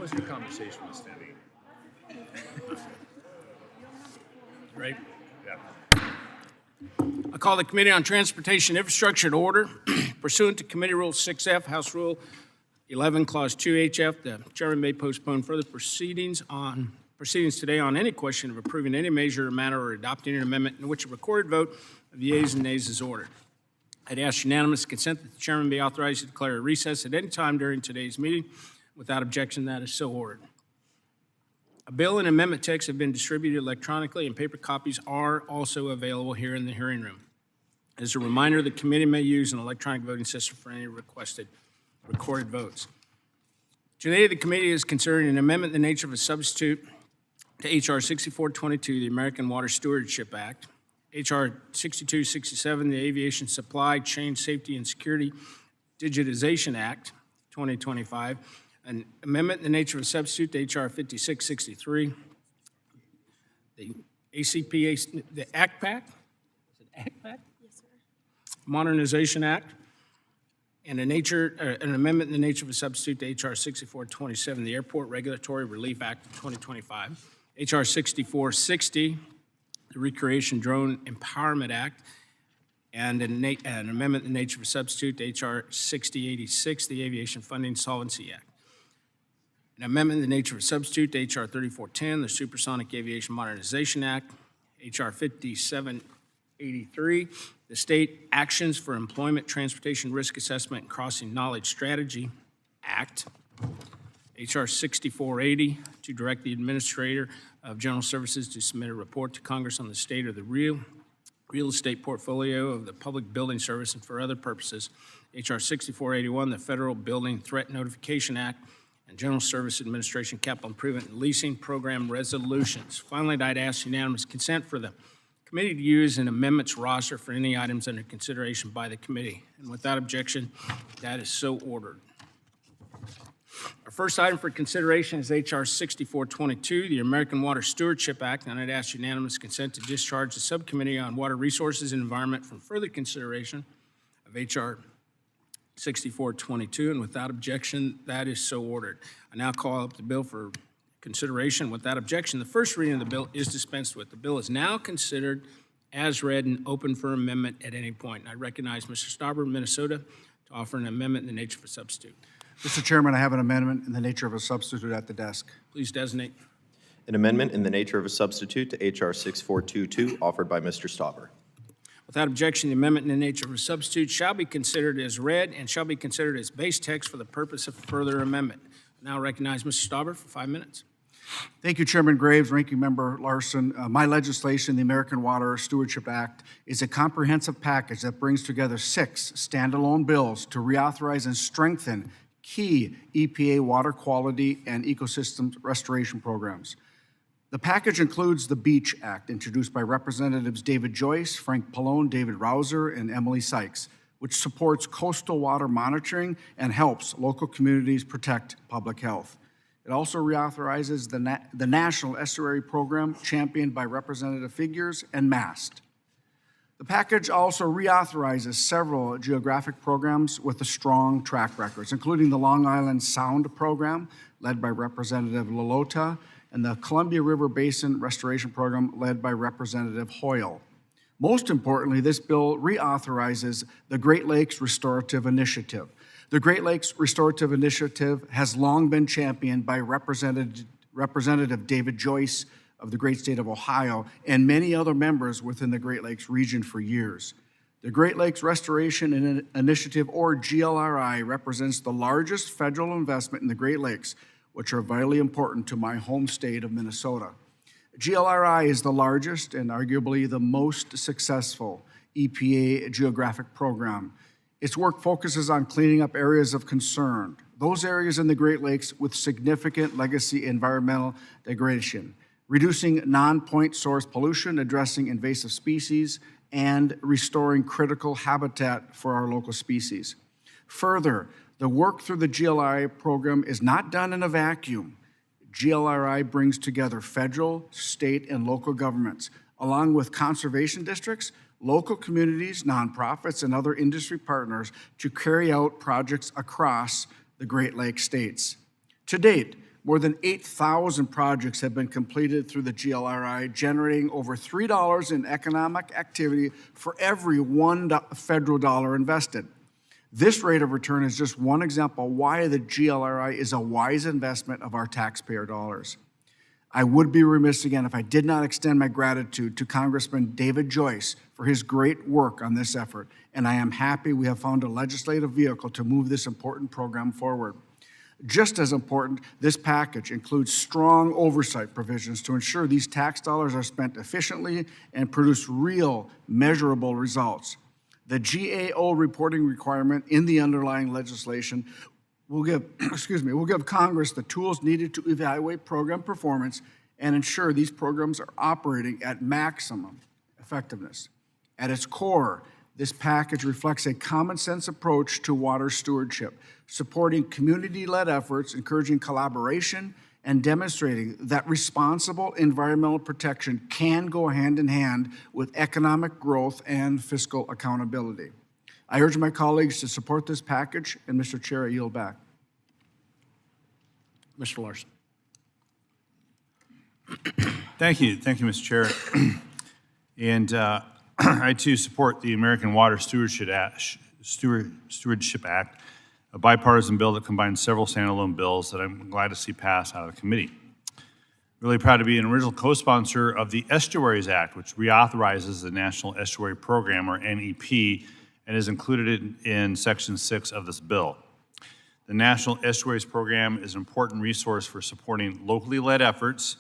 was your conversation with Stevie? Right? Yeah. I call the Committee on Transportation Infrastructure to order. Pursuant to Committee Rule 6F, House Rule 11, Clause 2HF, the chairman may postpone further proceedings today on any question of approving any measure or matter or adopting an amendment in which a recorded vote of yeas and nays is ordered. I'd ask unanimous consent that the chairman be authorized to declare a recess at any time during today's meeting. Without objection, that is so ordered. A bill and amendment text have been distributed electronically, and paper copies are also available here in the hearing room. As a reminder, the committee may use an electronic voting system for any requested recorded votes. Today, the committee is considering an amendment in the nature of a substitute to H.R. 6422, the American Water Stewardship Act, H.R. 6267, the Aviation Supply Chain Safety and Security Digitization Act, 2025, an amendment in the nature of a substitute to H.R. 5663, the ACPA, the ACPAC, is it ACPAC? Yes, sir. Modernization Act, and an amendment in the nature of a substitute to H.R. 6427, the Airport Regulatory Relief Act of 2025, H.R. 6460, the Recreation Drone Empowerment Act, and an amendment in the nature of a substitute to H.R. 6086, the Aviation Funding Solvency Act. An amendment in the nature of a substitute to H.R. 3410, the Supersonic Aviation Modernization Act, H.R. 5783, the State Actions for Employment, Transportation Risk Assessment, and Crossing Knowledge Strategy Act, H.R. 6480, to direct the Administrator of General Services to submit a report to Congress on the state of the real estate portfolio of the Public Building Service and for other purposes, H.R. 6481, the Federal Building Threat Notification Act, and General Service Administration Capital Improvement and Leasing Program resolutions. Finally, I'd ask unanimous consent for the committee to use an amendments roster for any items under consideration by the committee. And without objection, that is so ordered. Our first item for consideration is H.R. 6422, the American Water Stewardship Act, and I'd ask unanimous consent to discharge the Subcommittee on Water Resources and Environment from further consideration of H.R. 6422, and without objection, that is so ordered. I now call up the bill for consideration. Without objection, the first reading of the bill is dispensed with. The bill is now considered as read and open for amendment at any point. And I recognize Mr. Stauber, Minnesota, to offer an amendment in the nature of a substitute. Mr. Chairman, I have an amendment in the nature of a substitute at the desk. Please designate. An amendment in the nature of a substitute to H.R. 6422 offered by Mr. Stauber. Without objection, the amendment in the nature of a substitute shall be considered as read and shall be considered as base text for the purpose of further amendment. I now recognize Mr. Stauber for 5 minutes. Thank you, Chairman Graves, Ranking Member Larson. My legislation, the American Water Stewardship Act, is a comprehensive package that brings together 6 standalone bills to reauthorize and strengthen key EPA water quality and ecosystem restoration programs. The package includes the Beach Act, introduced by Representatives David Joyce, Frank Pallone, David Rouser, and Emily Sykes, which supports coastal water monitoring and helps local communities protect public health. It also reauthorizes the National Estuary Program, championed by Representative Figures and MAST. The package also reauthorizes several geographic programs with a strong track records, including the Long Island Sound Program, led by Representative Lalota, and the Columbia River Basin Restoration Program, led by Representative Hoyle. Most importantly, this bill reauthorizes the Great Lakes Restorative Initiative. The Great Lakes Restorative Initiative has long been championed by Representative David Joyce of the great state of Ohio and many other members within the Great Lakes region for years. The Great Lakes Restoration Initiative, or GLRI, represents the largest federal investment in the Great Lakes, which are vitally important to my home state of Minnesota. GLRI is the largest and arguably the most successful EPA geographic program. Its work focuses on cleaning up areas of concern, those areas in the Great Lakes with significant legacy environmental degradation, reducing non-point source pollution, addressing invasive species, and restoring critical habitat for our local species. Further, the work through the GLRI program is not done in a vacuum. GLRI brings together federal, state, and local governments, along with conservation districts, local communities, nonprofits, and other industry partners to carry out projects across the Great Lakes states. To date, More than 8,000 projects have been completed through the GLRI, generating over $3 in economic activity for every $1 federal dollar invested. This rate of return is just one example why the GLRI is a wise investment of our taxpayer dollars. I would be remiss again if I did not extend my gratitude to Congressman David Joyce for his great work on this effort, and I am happy we have found a legislative vehicle to move this important program forward. Just as important, this package includes strong oversight provisions to ensure these tax dollars are spent efficiently and produce real, measurable results. The GAO reporting requirement in the underlying legislation will give, will give Congress the tools needed to evaluate program performance and ensure these programs are operating at maximum effectiveness. At its core, this package reflects a common sense approach to water stewardship, supporting community-led efforts, encouraging collaboration, and demonstrating that responsible environmental protection can go hand in hand with economic growth and fiscal accountability. I urge my colleagues to support this package, and Mr. Chair, I yield back. Mr. Larson. Thank you, Mr. Chair. And I too support the American Water Stewardship Act, a bipartisan bill that combines several standalone bills that I'm glad to see pass out of the committee. Really proud to be an original co-sponsor of the Estuaries Act, which reauthorizes the National Estuary Program, or NEP, and is included in Section 6 of this bill. The National Estuaries Program is an important resource for supporting locally led efforts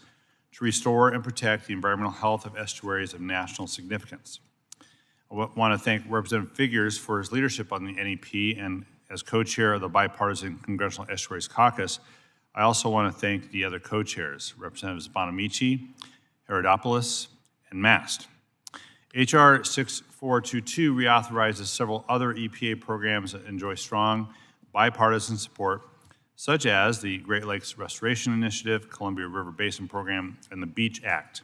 to restore and protect the environmental health of estuaries of national significance. I want to thank Representative Figures for his leadership on the NEP, and as co-chair of the Bipartisan Congressional Estuaries Caucus, I also want to thank the other co-chairs, Representatives Bonamici, Herodopoulos, and Mast. H.R. 6422 reauthorizes several other EPA programs that enjoy strong bipartisan support, such as the Great Lakes Restoration Initiative, Columbia River Basin Program, and the Beach Act.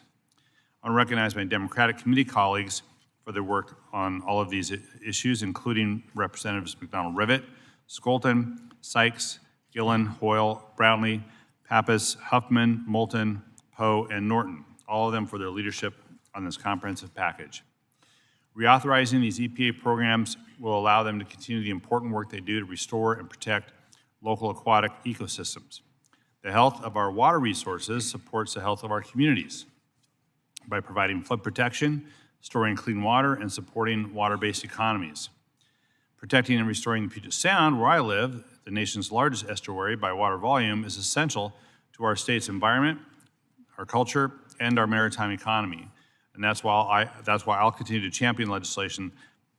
I want to recognize my Democratic committee colleagues for their work on all of these issues, including Representatives McDonald-Rivet, Skolton, Sykes, Gillen, Hoyle, Brownlee, Pappas, Huffman, Moulton, Poe, and Norton, all of them for their leadership on this comprehensive package. Reauthorizing these EPA programs will allow them to continue the important work they do to restore and protect local aquatic ecosystems. The health of our water resources supports the health of our communities by providing flood protection, storing clean water, and supporting water-based economies. Protecting and restoring the Puget Sound, where I live, the nation's largest estuary by water volume, is essential to our state's environment, our culture, and our maritime economy. And that's why I'll continue to champion legislation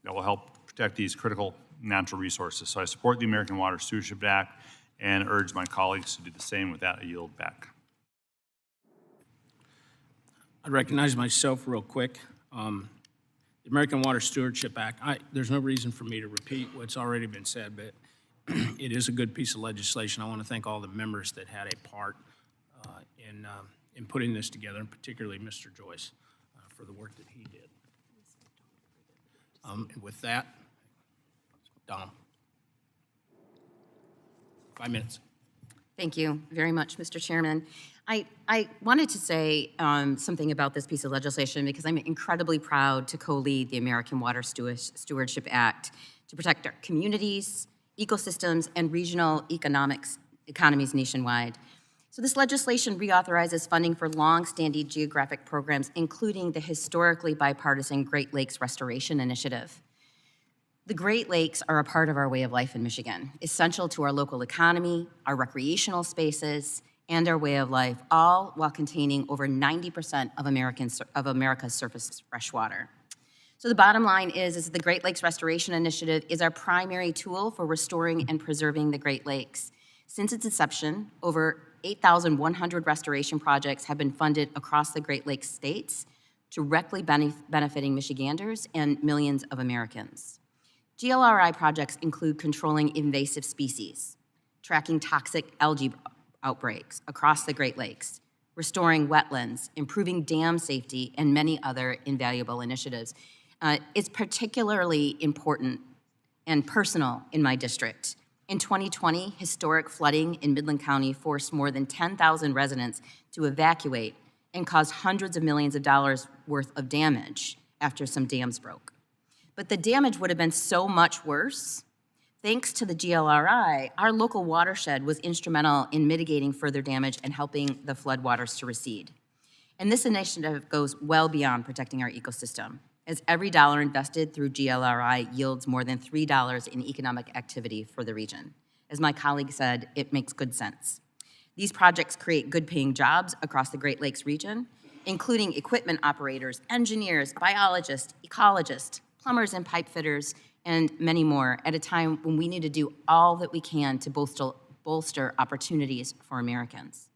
that will help protect these critical natural resources. So I support the American Water Stewardship Act and urge my colleagues to do the same. With that, I yield back. I recognize myself real quick. The American Water Stewardship Act, there's no reason for me to repeat what's already been said, but it is a good piece of legislation. I want to thank all the members that had a part in putting this together, and particularly Mr. Joyce for the work that he did. And with that, Donald, 5 minutes. Thank you very much, Mr. Chairman. I wanted to say something about this piece of legislation because I'm incredibly proud to co-lead the American Water Stewardship Act to protect our communities, ecosystems, and regional economies nationwide. So this legislation reauthorizes funding for long-standing geographic programs, including the historically bipartisan Great Lakes Restoration Initiative. The Great Lakes are a part of our way of life in Michigan, essential to our local economy, our recreational spaces, and our way of life, all while containing over 90% of America's surface freshwater. So the bottom line is the Great Lakes Restoration Initiative is our primary tool for restoring and preserving the Great Lakes. Since its inception, over 8,100 restoration projects have been funded across the Great Lakes states, directly benefiting Michiganders and millions of Americans. GLRI projects include controlling invasive species, tracking toxic algae outbreaks across the Great Lakes, restoring wetlands, improving dam safety, and many other invaluable initiatives. It's particularly important and personal in my district, In 2020, historic flooding in Midland County forced more than 10,000 residents to evacuate and caused hundreds of millions of dollars worth of damage after some dams broke. But the damage would have been so much worse. Thanks to the GLRI, our local watershed was instrumental in mitigating further damage and helping the floodwaters to recede. And this initiative goes well beyond protecting our ecosystem, as every dollar invested through GLRI yields more than $3 in economic activity for the region. As my colleague said, it makes good sense. These projects create good-paying jobs across the Great Lakes region, including equipment operators, engineers, biologists, ecologists, plumbers and pipe fitters, and many more at a time when we need to do all that we can to bolster opportunities for Americans.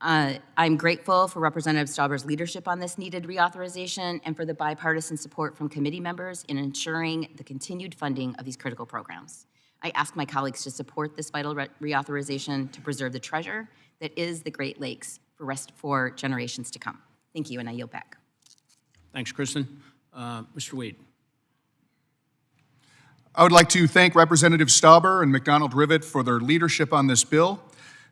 I'm grateful for Representative Stauber's leadership on this needed reauthorization and for the bipartisan support from committee members in ensuring the continued funding of these critical programs. I ask my colleagues to support this vital reauthorization to preserve the treasure that is the Great Lakes for generations to come. Thank you, and I yield back. Thanks, Kristen. Mr. Weed. I would like to thank Representative Stauber and McDonald-Rivet for their leadership on this bill.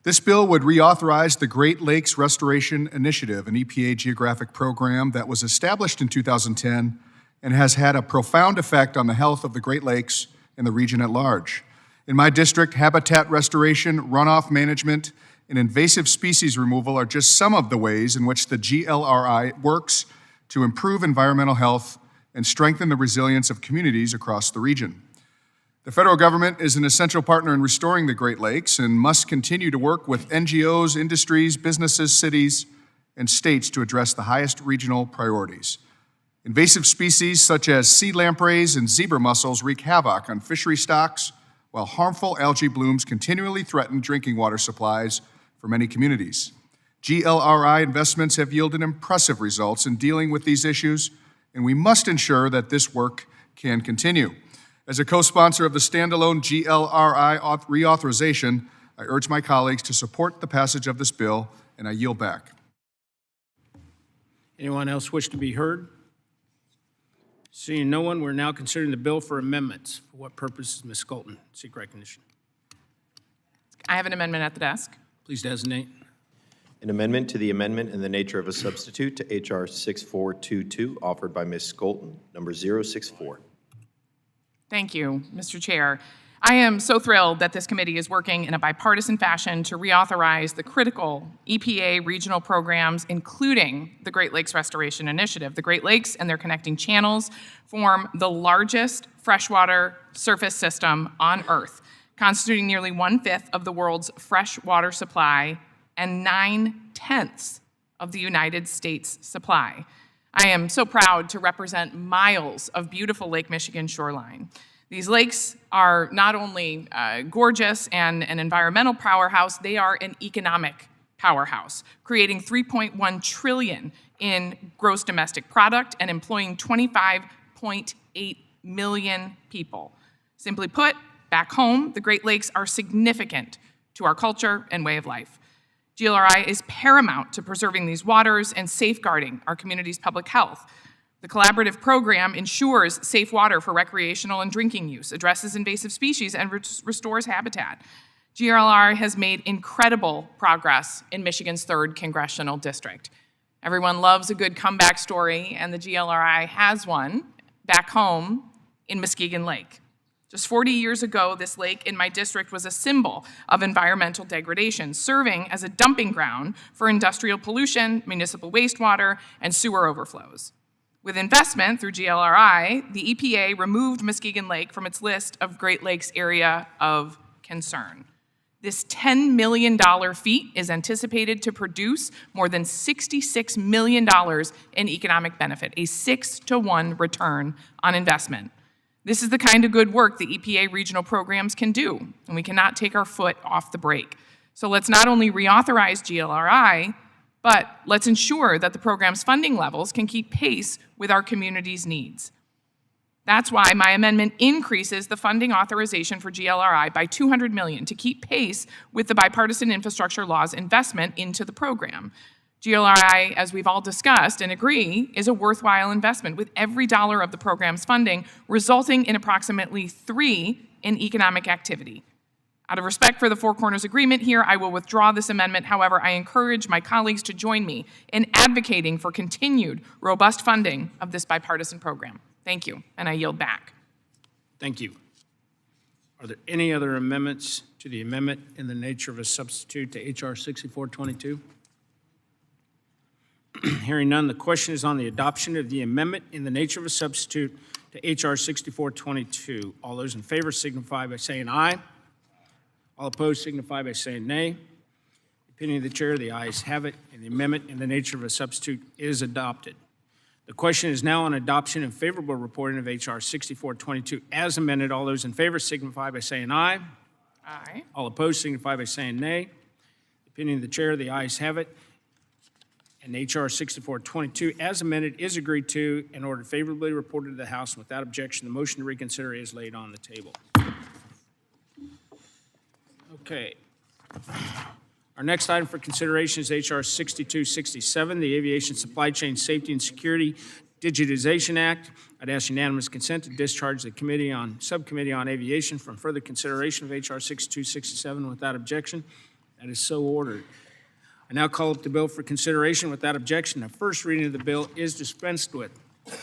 This bill would reauthorize the Great Lakes Restoration Initiative, an EPA geographic program that was established in 2010 and has had a profound effect on the health of the Great Lakes and the region at large. In my district, habitat restoration, runoff management, and invasive species removal are just some of the ways in which the GLRI works to improve environmental health and strengthen the resilience of communities across the region. The federal government is an essential partner in restoring the Great Lakes and must continue to work with NGOs, industries, businesses, cities, and states to address the highest regional priorities. Invasive species such as sea lampreys and zebra mussels wreak havoc on fishery stocks, while harmful algae blooms continually threaten drinking water supplies for many communities. GLRI investments have yielded impressive results in dealing with these issues, and we must ensure that this work can continue. As a co-sponsor of the standalone GLRI reauthorization, I urge my colleagues to support the passage of this bill, and I yield back. Anyone else wish to be heard? Seeing no one, we're now considering the bill for amendments. For what purposes, Ms. Skolton? Seek recognition. I have an amendment at the desk. Please designate. An amendment to the amendment in the nature of a substitute to H.R. 6422, offered by Ms. Skolton, number 064. Thank you, Mr. Chair. I am so thrilled that this committee is working in a bipartisan fashion to reauthorize the critical EPA regional programs, including the Great Lakes Restoration Initiative. The Great Lakes and their connecting channels form the largest freshwater surface system on Earth, constituting nearly 1/5 of the world's fresh water supply and 9/10 of the United States supply. I am so proud to represent miles of beautiful Lake Michigan shoreline. These lakes are not only gorgeous and an environmental powerhouse, they are an economic powerhouse, creating $3.1 trillion in gross domestic product and employing 25.8 million people. Simply put, back home, the Great Lakes are significant to our culture and way of life. GLRI is paramount to preserving these waters and safeguarding our community's public health. The collaborative program ensures safe water for recreational and drinking use, addresses invasive species, and restores habitat. GLRI has made incredible progress in Michigan's 3rd congressional district. Everyone loves a good comeback story, and the GLRI has one back home in Muskegon Lake. Just 40 years ago, this lake in my district was a symbol of environmental degradation, serving as a dumping ground for industrial pollution, municipal wastewater, and sewer overflows. With investment through GLRI, the EPA removed Muskegon Lake from its list of Great Lakes area of concern. This $10 million feat is anticipated to produce more than $66 million in economic benefit, a 6-to-1 return on investment. This is the kind of good work the EPA regional programs can do, and we cannot take our foot off the brake. So let's not only reauthorize GLRI, but let's ensure that the program's funding levels can keep pace with our community's needs. That's why my amendment increases the funding authorization for GLRI by $200 million to keep pace with the bipartisan infrastructure law's investment into the program. GLRI, as we've all discussed and agree, is a worthwhile investment, with every dollar of the program's funding resulting in approximately $3 in economic activity. Out of respect for the Four Corners Agreement here, I will withdraw this amendment. However, I encourage my colleagues to join me in advocating for continued robust funding of this bipartisan program. Thank you, and I yield back. Thank you. Are there any other amendments to the amendment in the nature of a substitute to H.R. 6422? Hearing none, the question is on the adoption of the amendment in the nature of a substitute to H.R. 6422. All those in favor signify by saying aye. All opposed signify by saying nay. Opinion of the chair, the ayes have it, and the amendment in the nature of a substitute is adopted. The question is now on adoption and favorable reporting of H.R. 6422 as amended. All those in favor signify by saying aye. Aye. All opposed signify by saying nay. Opinion of the chair, the ayes have it, and H.R. 6422 as amended is agreed to and ordered favorably reported to the House. Without objection, the motion to reconsider is laid on the table. Okay. Our next item for consideration is H.R. 6267, the Aviation Supply Chain Safety and Security Digitization Act. I'd ask unanimous consent to discharge the Subcommittee on Aviation from further consideration of H.R. 6267 without objection. That is so ordered. I now call up the bill for consideration without objection. The first reading of the bill is dispensed with.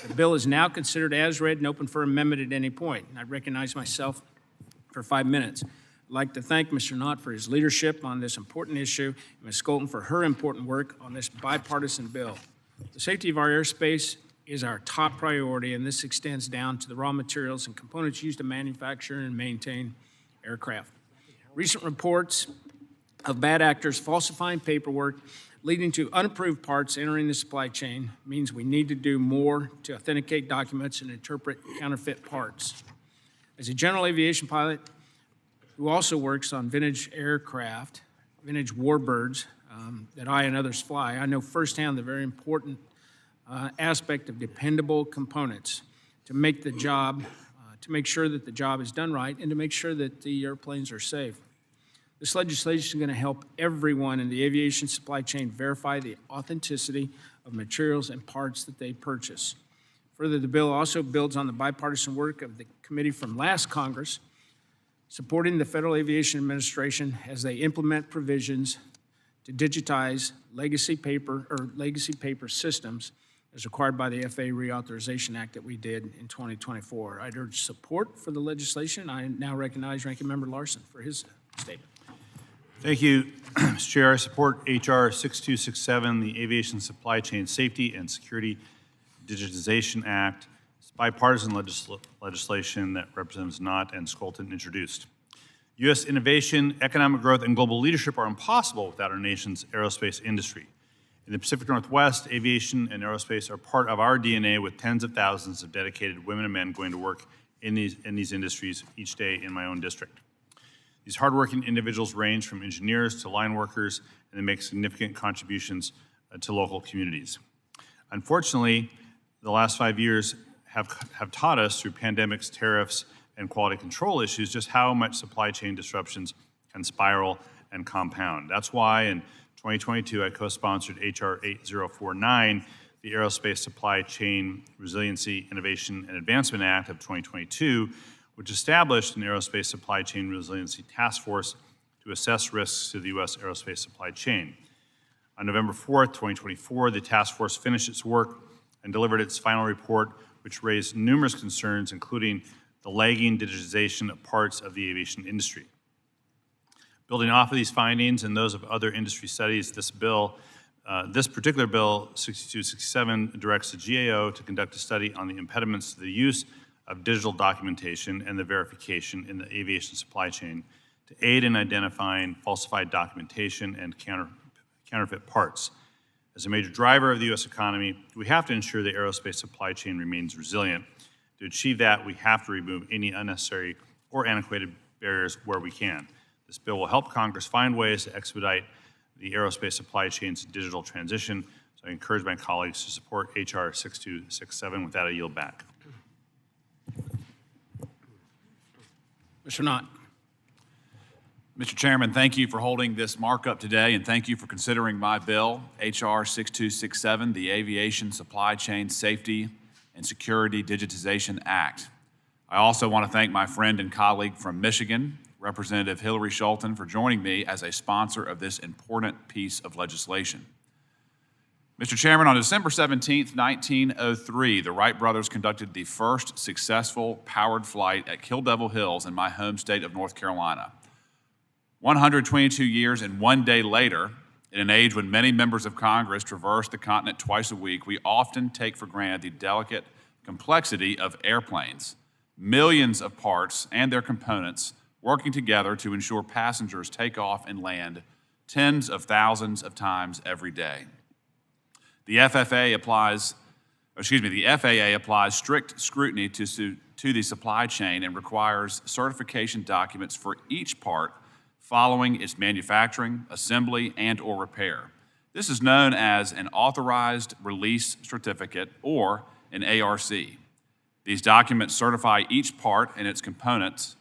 The bill is now considered as read and open for amendment at any point. And I recognize myself for 5 minutes. I'd like to thank Mr. Knott for his leadership on this important issue, and Ms. Skolton for her important work on this bipartisan bill. The safety of our airspace is our top priority, and this extends down to the raw materials and components used to manufacture and maintain aircraft. Recent reports of bad actors falsifying paperwork, leading to unapproved parts entering the supply chain, means we need to do more to authenticate documents and interpret counterfeit parts. As a general aviation pilot who also works on vintage aircraft, vintage warbirds that I and others fly, I know firsthand the very important aspect of dependable components to make the job, to make sure that the job is done right and to make sure that the airplanes are safe. This legislation is going to help everyone in the aviation supply chain verify the authenticity of materials and parts that they purchase. Further, the bill also builds on the bipartisan work of the committee from last Congress, supporting the Federal Aviation Administration as they implement provisions to digitize legacy paper systems as required by the FAA Reauthorization Act that we did in 2024. I'd urge support for the legislation. I now recognize Ranking Member Larson for his statement. Thank you, Mr. Chair. I support H.R. 6267, the Aviation Supply Chain Safety and Security Digitization Act. It's bipartisan legislation that Representatives Knott and Skolton introduced. U.S. innovation, economic growth, and global leadership are impossible without our nation's aerospace industry. In the Pacific Northwest, aviation and aerospace are part of our DNA, with tens of thousands of dedicated women and men going to work in these industries each day in my own district. These hardworking individuals range from engineers to line workers, and they make significant contributions to local communities. Unfortunately, the last 5 years have taught us through pandemics, tariffs, and quality control issues just how much supply chain disruptions can spiral and compound. That's why in 2022, I co-sponsored H.R. 8049, the Aerospace Supply Chain Resiliency, Innovation, and Advancement Act of 2022, which established an aerospace supply chain resiliency task force to assess risks to the U.S. aerospace supply chain. On November 4th, 2024, the task force finished its work and delivered its final report, which raised numerous concerns, including the lagging digitization of parts of the aviation industry. Building off of these findings and those of other industry studies, this particular bill, 6267, directs the GAO to conduct a study on the impediments to the use of digital documentation and the verification in the aviation supply chain to aid in identifying falsified documentation and counterfeit parts. As a major driver of the U.S. economy, we have to ensure the aerospace supply chain remains resilient. To achieve that, we have to remove any unnecessary or antiquated barriers where we can. This bill will help Congress find ways to expedite the aerospace supply chain's digital transition, so I encourage my colleagues to support H.R. 6267. With that, I yield back. Mr. Knott. Mr. Chairman, thank you for holding this markup today, and thank you for considering my bill, H.R. 6267, the Aviation Supply Chain Safety and Security Digitization Act. I also want to thank my friend and colleague from Michigan, Representative Hillary Schulten, for joining me as a sponsor of this important piece of legislation. Mr. Chairman, on December 17, 1903, the Wright brothers conducted the first successful powered flight at Kill Devil Hills in my home state of North Carolina. 122 years and 1 day later, in an age when many members of Congress traverse the continent twice a week, we often take for granted the delicate complexity of airplanes, millions of parts and their components working together to ensure passengers take off and land tens of thousands of times every day. The FAA applies strict scrutiny to the supply chain and requires certification documents for each part following its manufacturing, assembly, and/or repair. This is known as an Authorized Release Certificate, or an ARC. These documents certify each part and its components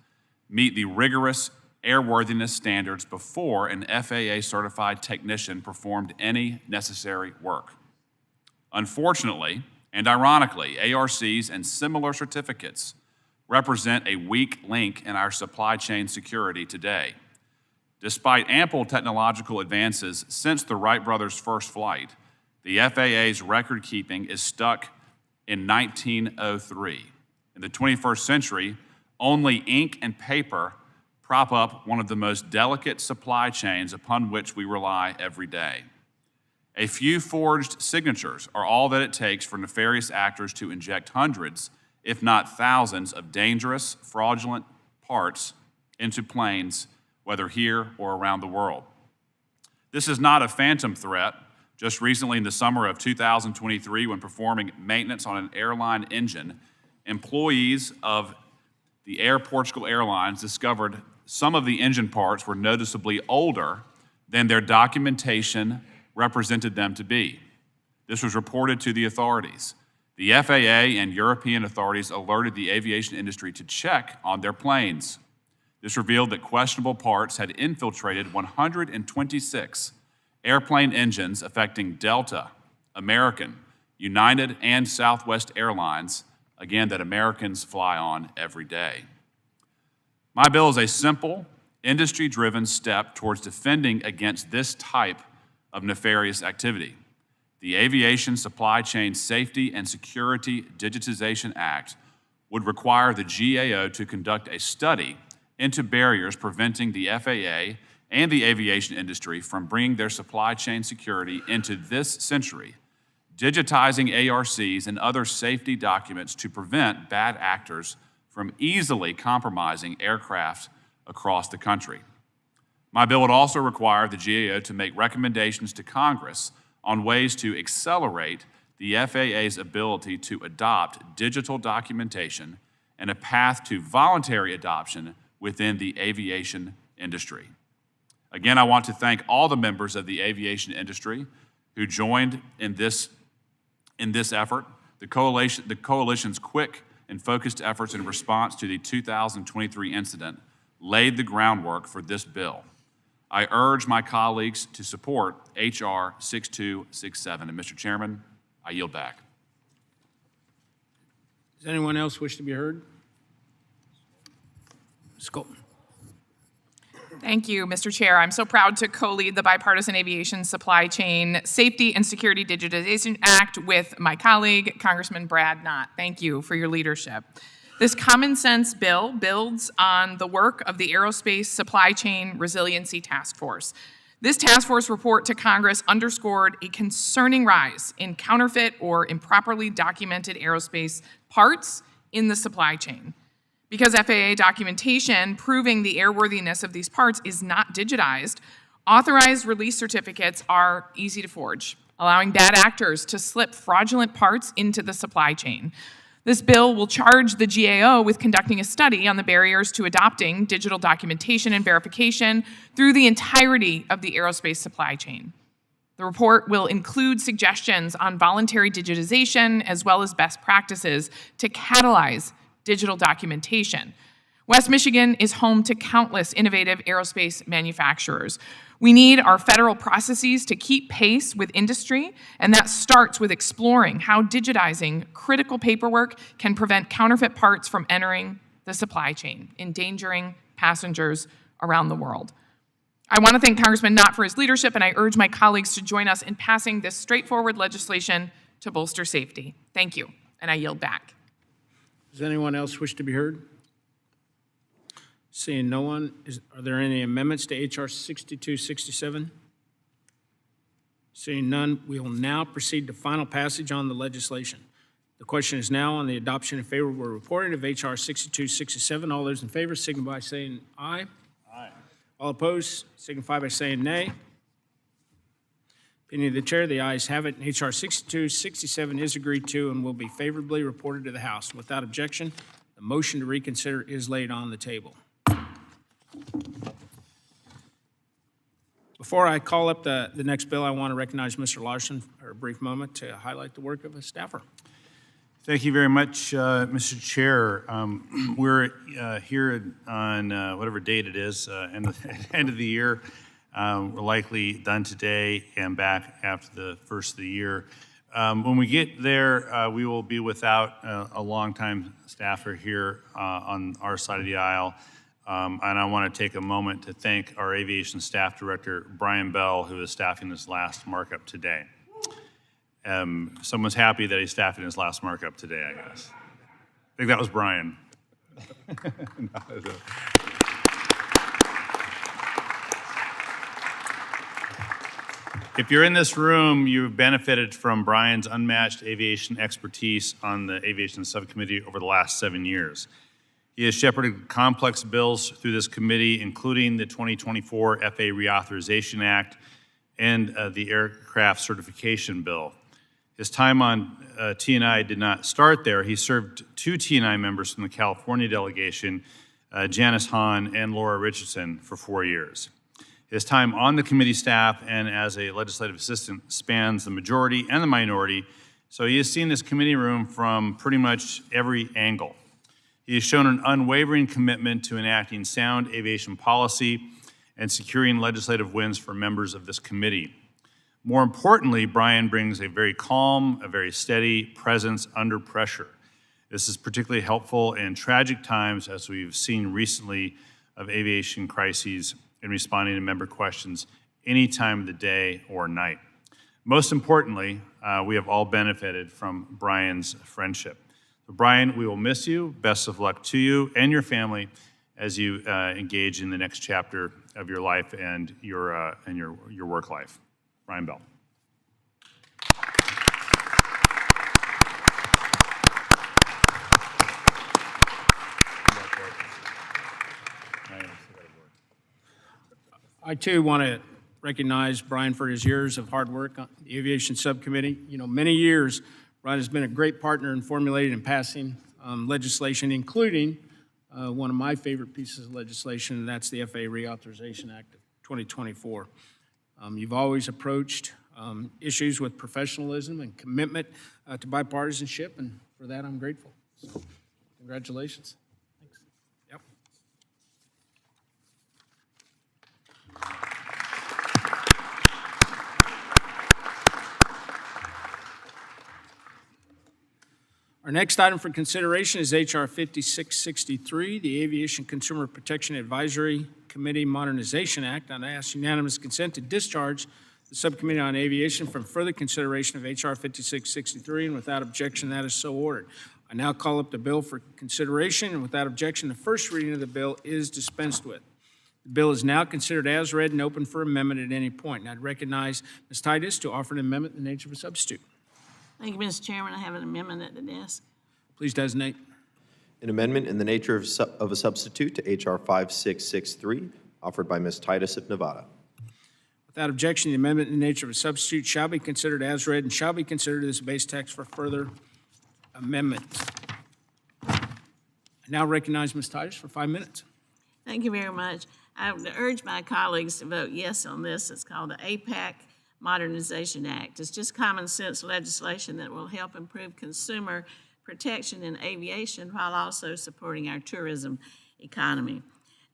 meet the rigorous airworthiness standards before an FAA-certified technician performed any necessary work. Unfortunately, and ironically, ARCs and similar certificates represent a weak link in our supply chain security today. Despite ample technological advances since the Wright brothers' first flight, the FAA's record-keeping is stuck in 1903. In the 21st century, only ink and paper prop up one of the most delicate supply chains upon which we rely every day. A few forged signatures are all that it takes for nefarious actors to inject hundreds, if not thousands, of dangerous, fraudulent parts into planes, whether here or around the world. This is not a phantom threat. Just recently in the summer of 2023, when performing maintenance on an airline engine, employees of the Air Portugal Airlines discovered some of the engine parts were noticeably older than their documentation represented them to be. This was reported to the authorities. The FAA and European authorities alerted the aviation industry to check on their planes. This revealed that questionable parts had infiltrated 126 airplane engines affecting Delta, American, United, and Southwest Airlines, again, that Americans fly on every day. My bill is a simple, industry-driven step towards defending against this type of nefarious activity. The Aviation Supply Chain Safety and Security Digitization Act would require the GAO to conduct a study into barriers preventing the FAA and the aviation industry from bringing their supply chain security into this century, digitizing ARCs and other safety documents to prevent bad actors from easily compromising aircraft across the country. My bill would also require the GAO to make recommendations to Congress on ways to accelerate the FAA's ability to adopt digital documentation and a path to voluntary adoption within the aviation industry. Again, I want to thank all the members of the aviation industry who joined in this effort. The coalition's quick and focused efforts in response to the 2023 incident laid the groundwork for this bill. I urge my colleagues to support H.R. 6267. And Mr. Chairman, I yield back. Does anyone else wish to be heard? Ms. Colton. Thank you, Mr. Chair. I'm so proud to co-lead the Bipartisan Aviation Supply Chain Safety and Security Digitization Act with my colleague, Congressman Brad Knott. Thank you for your leadership. This common sense bill builds on the work of the Aerospace Supply Chain Resiliency Task Force. This task force report to Congress underscored a concerning rise in counterfeit or improperly documented aerospace parts in the supply chain. Because FAA documentation proving the airworthiness of these parts is not digitized, authorized release certificates are easy to forge, allowing bad actors to slip fraudulent parts into the supply chain. This bill will charge the GAO with conducting a study on the barriers to adopting digital documentation and verification through the entirety of the aerospace supply chain. The report will include suggestions on voluntary digitization as well as best practices to catalyze digital documentation. West Michigan is home to countless innovative aerospace manufacturers. We need our federal processes to keep pace with industry, and that starts with exploring how digitizing critical paperwork can prevent counterfeit parts from entering the supply chain, endangering passengers around the world. I want to thank Congressman Knott for his leadership, and I urge my colleagues to join us in passing this straightforward legislation to bolster safety. Thank you, and I yield back. Does anyone else wish to be heard? Seeing no one, are there any amendments to H.R. 6267? Seeing none, we will now proceed to final passage on the legislation. The question is now on the adoption and favorable reporting of H.R. 6267. All those in favor signify by saying aye. Aye. All opposed signify by saying nay. Opinion of the chair, the ayes have it. H.R. 6267 is agreed to and will be favorably reported to the House. Without objection, the motion to reconsider is laid on the table. Before I call up the next bill, I want to recognize Mr. Larson for a brief moment to highlight the work of a staffer. Thank you very much, Mr. Chair. We're here on whatever date it is, end of the year. We're likely done today and back after the first of the year. When we get there, we will be without a longtime staffer here on our side of the aisle. And I want to take a moment to thank our Aviation Staff Director, Brian Bell, who is staffing this last markup today. Someone's happy that he's staffing his last markup today, I guess. I think that was Brian. If you're in this room, you've benefited from Brian's unmatched aviation expertise on the Aviation Subcommittee over the last 7 years. He has shepherded complex bills through this committee, including the 2024 FAA Reauthorization Act and the Aircraft Certification Bill. His time on T&I did not start there. He served 2 T&I members from the California delegation, Janice Hahn and Laura Richardson, for 4 years. His time on the committee staff and as a legislative assistant spans the majority and the minority, so he has seen this committee room from pretty much every angle. He has shown an unwavering commitment to enacting sound aviation policy and securing legislative wins for members of this committee. More importantly, Brian brings a very calm, a very steady presence under pressure. This is particularly helpful in tragic times, as we've seen recently, of aviation crises in responding to member questions any time of the day or night. Most importantly, we have all benefited from Brian's friendship. So Brian, we will miss you. Best of luck to you and your family as you engage in the next chapter of your life and your work life. Brian Bell. I, too, want to recognize Brian for his years of hard work on the Aviation Subcommittee. You know, many years, Brian has been a great partner in formulating and passing legislation, including one of my favorite pieces of legislation, and that's the FAA Reauthorization Act of 2024. You've always approached issues with professionalism and commitment to bipartisanship, and for that, I'm grateful. So, congratulations. Thanks. Yep. Our next item for consideration is H.R. 5663, the Aviation Consumer Protection Advisory Committee Modernization Act. I ask unanimous consent to discharge the Subcommittee on Aviation from further consideration of H.R. 5663, and without objection, that is so ordered. I now call up the bill for consideration, and without objection, the first reading of the bill is dispensed with. The bill is now considered as read and open for amendment at any point. And I'd recognize Ms. Titus to offer an amendment in the nature of a substitute. Thank you, Mr. Chairman. I have an amendment at the desk. Please designate. An amendment in the nature of a substitute to H.R. 5663, offered by Ms. Titus of Nevada. Without objection, the amendment in the nature of a substitute shall be considered as read and shall be considered as base text for further amendment. I now recognize Ms. Titus for 5 minutes. Thank you very much. I would urge my colleagues to vote yes on this. It's called the APAC Modernization Act. It's just common sense legislation that will help improve consumer protection in aviation while also supporting our tourism economy.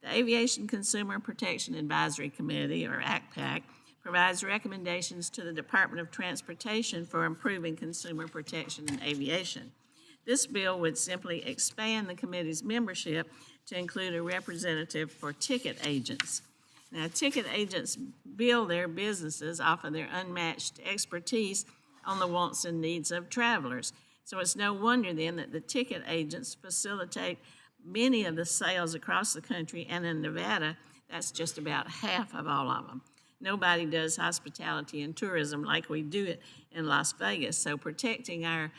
The Aviation Consumer Protection Advisory Committee, or ACPAC, provides recommendations to the Department of Transportation for improving consumer protection in aviation. This bill would simply expand the committee's membership to include a representative for ticket agents. Now, ticket agents build their businesses off of their unmatched expertise on the wants and needs of travelers. So it's no wonder then that the ticket agents facilitate many of the sales across the country, and in Nevada, that's just about half of all of them. Nobody does hospitality and tourism like we do it in Las Vegas, so protecting our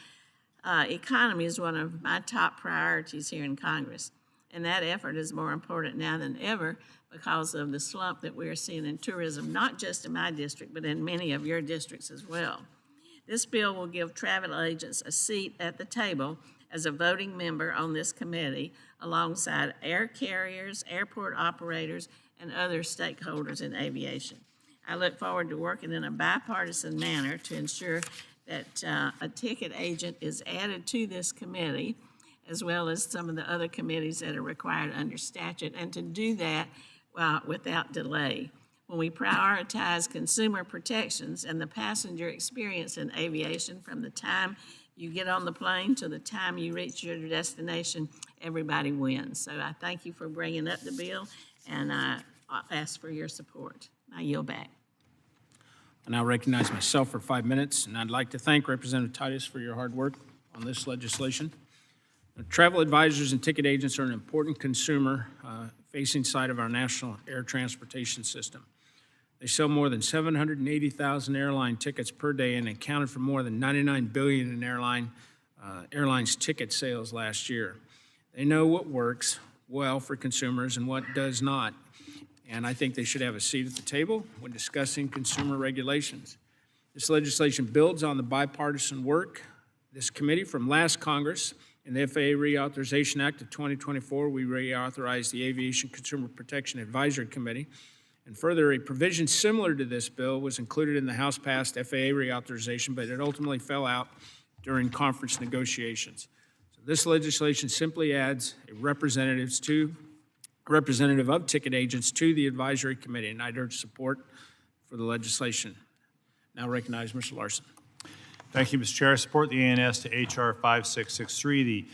economy is one of my top priorities here in Congress. And that effort is more important now than ever because of the slump that we're seeing in tourism, not just in my district, but in many of your districts as well. This bill will give travel agents a seat at the table as a voting member on this committee alongside air carriers, airport operators, and other stakeholders in aviation. I look forward to working in a bipartisan manner to ensure that a ticket agent is added to this committee, as well as some of the other committees that are required under statute, and to do that without delay. When we prioritize consumer protections and the passenger experience in aviation from the time you get on the plane to the time you reach your destination, everybody wins. So I thank you for bringing up the bill, and I ask for your support. I yield back. I now recognize myself for 5 minutes, and I'd like to thank Representative Titus for your hard work on this legislation. Travel advisors and ticket agents are an important consumer-facing side of our national air transportation system. They sell more than 780,000 airline tickets per day and accounted for more than $99 billion in airlines ticket sales last year. They know what works well for consumers and what does not, and I think they should have a seat at the table when discussing consumer regulations. This legislation builds on the bipartisan work this committee from last Congress. In the FAA Reauthorization Act of 2024, we reauthorized the Aviation Consumer Protection Advisory Committee. And further, a provision similar to this bill was included in the House-passed FAA reauthorization, but it ultimately fell out during conference negotiations. So this legislation simply adds a representative of ticket agents to the advisory committee, and I'd urge support for the legislation. Now recognize Mr. Larson. Thank you, Mr. Chair. I support the ANS to H.R. 5663, the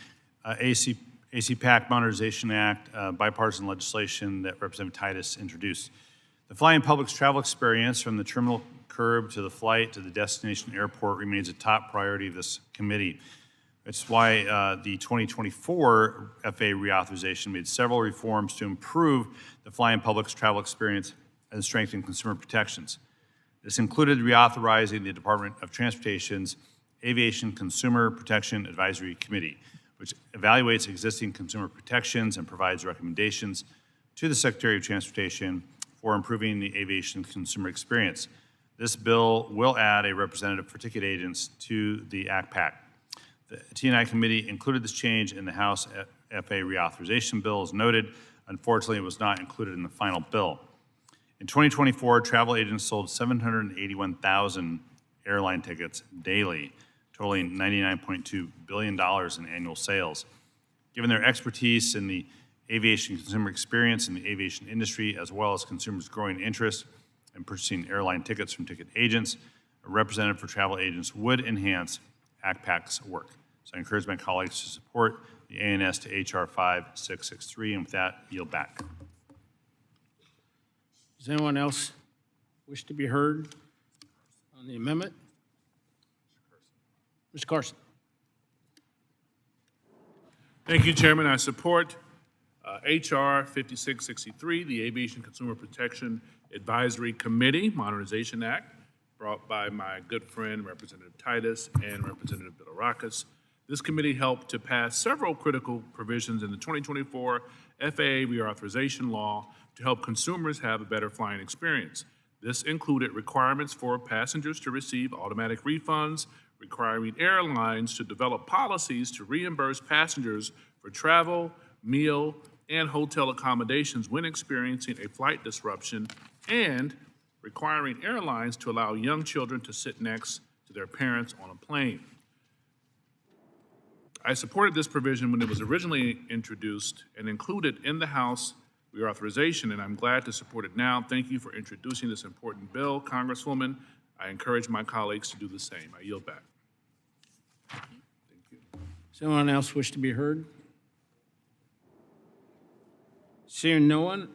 AC-PAC Modernization Act, bipartisan legislation that Representative Titus introduced. The flying public's travel experience from the terminal curb to the flight to the destination airport remains a top priority of this committee. It's why the 2024 FAA reauthorization made several reforms to improve the flying public's travel experience and strengthen consumer protections. This included reauthorizing the Department of Transportation's Aviation Consumer Protection Advisory Committee, which evaluates existing consumer protections and provides recommendations to the Secretary of Transportation for improving the aviation consumer experience. This bill will add a representative for ticket agents to the ACPAC. The T&I committee included this change in the House FAA reauthorization bill as noted. Unfortunately, it was not included in the final bill. In 2024, travel agents sold 781,000 airline tickets daily, totaling $99.2 billion in annual sales. Given their expertise in the aviation consumer experience in the aviation industry, as well as consumers' growing interest in purchasing airline tickets from ticket agents, a representative for travel agents would enhance ACPAC's work. So I encourage my colleagues to support the ANS to H.R. 5663, and with that, yield back. Does anyone else wish to be heard on the amendment? Mr. Carson. Thank you, Chairman. I support H.R. 5663, the Aviation Consumer Protection Advisory Committee Modernization Act, brought by my good friend Representative Titus and Representative Bilorakis. This committee helped to pass several critical provisions in the 2024 FAA reauthorization law to help consumers have a better flying experience. This included requirements for passengers to receive automatic refunds, requiring airlines to develop policies to reimburse passengers for travel, meal, and hotel accommodations when experiencing a flight disruption, and requiring airlines to allow young children to sit next to their parents on a plane. I supported this provision when it was originally introduced and included in the House reauthorization, and I'm glad to support it now. Thank you for introducing this important bill, Congresswoman. I encourage my colleagues to do the same. I yield back. Thank you. Does anyone else wish to be heard? Seeing no one,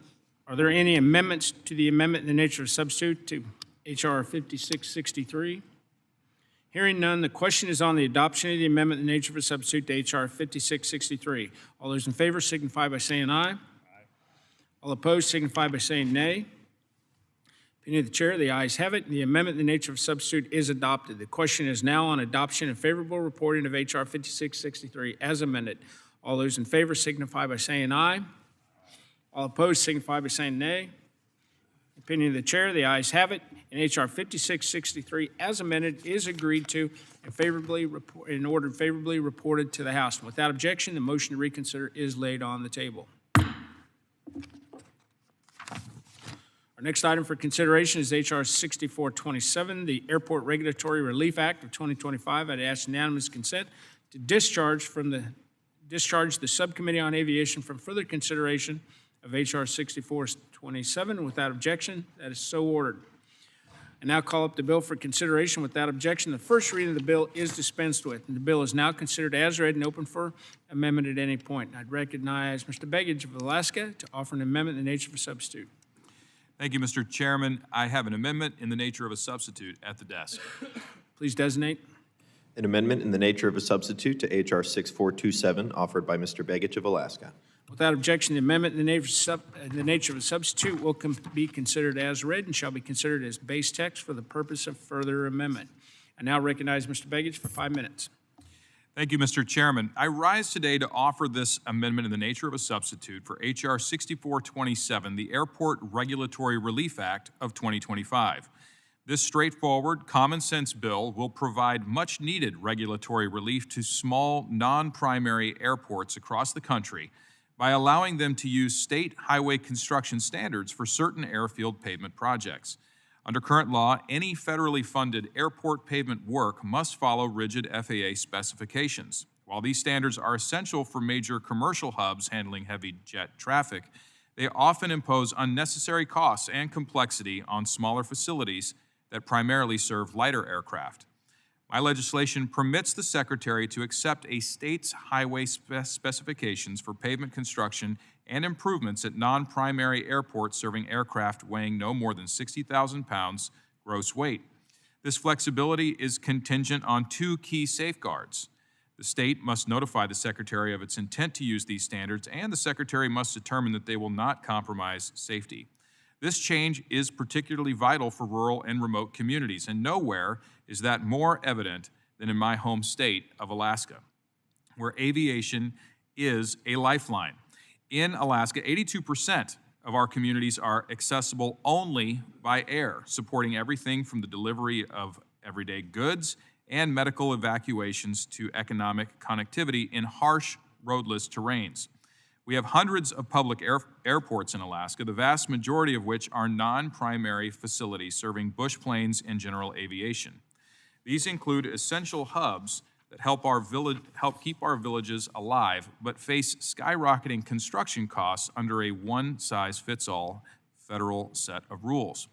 are there any amendments to the amendment in the nature of substitute to H.R. 5663? Hearing none, the question is on the adoption of the amendment in the nature of a substitute to H.R. 5663. All those in favor signify by saying aye. All opposed signify by saying nay. Opinion of the chair, the ayes have it. The amendment in the nature of substitute is adopted. The question is now on adoption and favorable reporting of H.R. 5663 as amended. All those in favor signify by saying aye. All opposed signify by saying nay. Opinion of the chair, the ayes have it, and H.R. 5663 as amended is agreed to and ordered favorably reported to the House. And without objection, the motion to reconsider is laid on the table. Our next item for consideration is H.R. 6427, the Airport Regulatory Relief Act of 2025. I'd ask unanimous consent to discharge the Subcommittee on Aviation from further consideration of H.R. 6427. Without objection, that is so ordered. I now call up the bill for consideration. Without objection, the first reading of the bill is dispensed with, and the bill is now considered as read and open for amendment at any point. I'd recognize Mr. Begich of Alaska to offer an amendment in the nature of a substitute. Thank you, Mr. Chairman. I have an amendment in the nature of a substitute at the desk. Please designate. An amendment in the nature of a substitute to H.R. 6427 offered by Mr. Begich of Alaska. Without objection, the amendment in the nature of a substitute will be considered as read and shall be considered as base text for the purpose of further amendment. I now recognize Mr. Begich for 5 minutes. Thank you, Mr. Chairman. I rise today to offer this amendment in the nature of a substitute for H.R. 6427, the Airport Regulatory Relief Act of 2025. This straightforward, common-sense bill will provide much-needed regulatory relief to small, non-primary airports across the country by allowing them to use state highway construction standards for certain airfield pavement projects. Under current law, any federally funded airport pavement work must follow rigid FAA specifications. While these standards are essential for major commercial hubs handling heavy jet traffic, they often impose unnecessary costs and complexity on smaller facilities that primarily serve lighter aircraft. My legislation permits the Secretary to accept a state's highway specifications for pavement construction and improvements at non-primary airports serving aircraft weighing no more than 60,000 pounds gross weight. This flexibility is contingent on two key safeguards. The state must notify the Secretary of its intent to use these standards, and the Secretary must determine that they will not compromise safety. This change is particularly vital for rural and remote communities, and nowhere is that more evident than in my home state of Alaska, where aviation is a lifeline. In Alaska, 82% of our communities are accessible only by air, supporting everything from the delivery of everyday goods and medical evacuations to economic connectivity in harsh, roadless terrains. We have hundreds of public airports in Alaska, the vast majority of which are non-primary facilities serving bush planes and general aviation. These include essential hubs that help keep our villages alive, but face skyrocketing construction costs under a one-size-fits-all federal set of rules.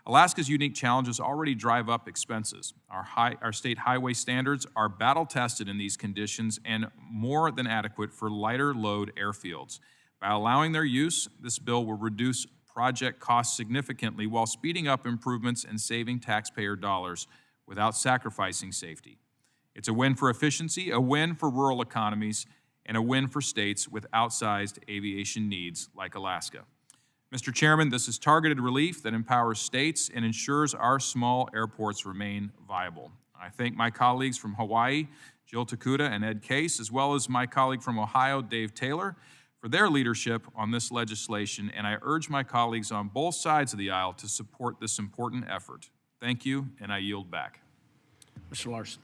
Alaska's unique challenges already drive up expenses. Our state highway standards are battle-tested in these conditions and more than adequate for lighter load airfields. By allowing their use, this bill will reduce project costs significantly while speeding up improvements and saving taxpayer dollars without sacrificing safety. It's a win for efficiency, a win for rural economies, and a win for states with outsized aviation needs like Alaska. Mr. Chairman, this is targeted relief that empowers states and ensures our small airports remain viable. I thank my colleagues from Hawaii, Jill Takuda and Ed Case, as well as my colleague from Ohio, Dave Taylor, for their leadership on this legislation, and I urge my colleagues on both sides of the aisle to support this important effort. Thank you, and I yield back. Mr. Larson.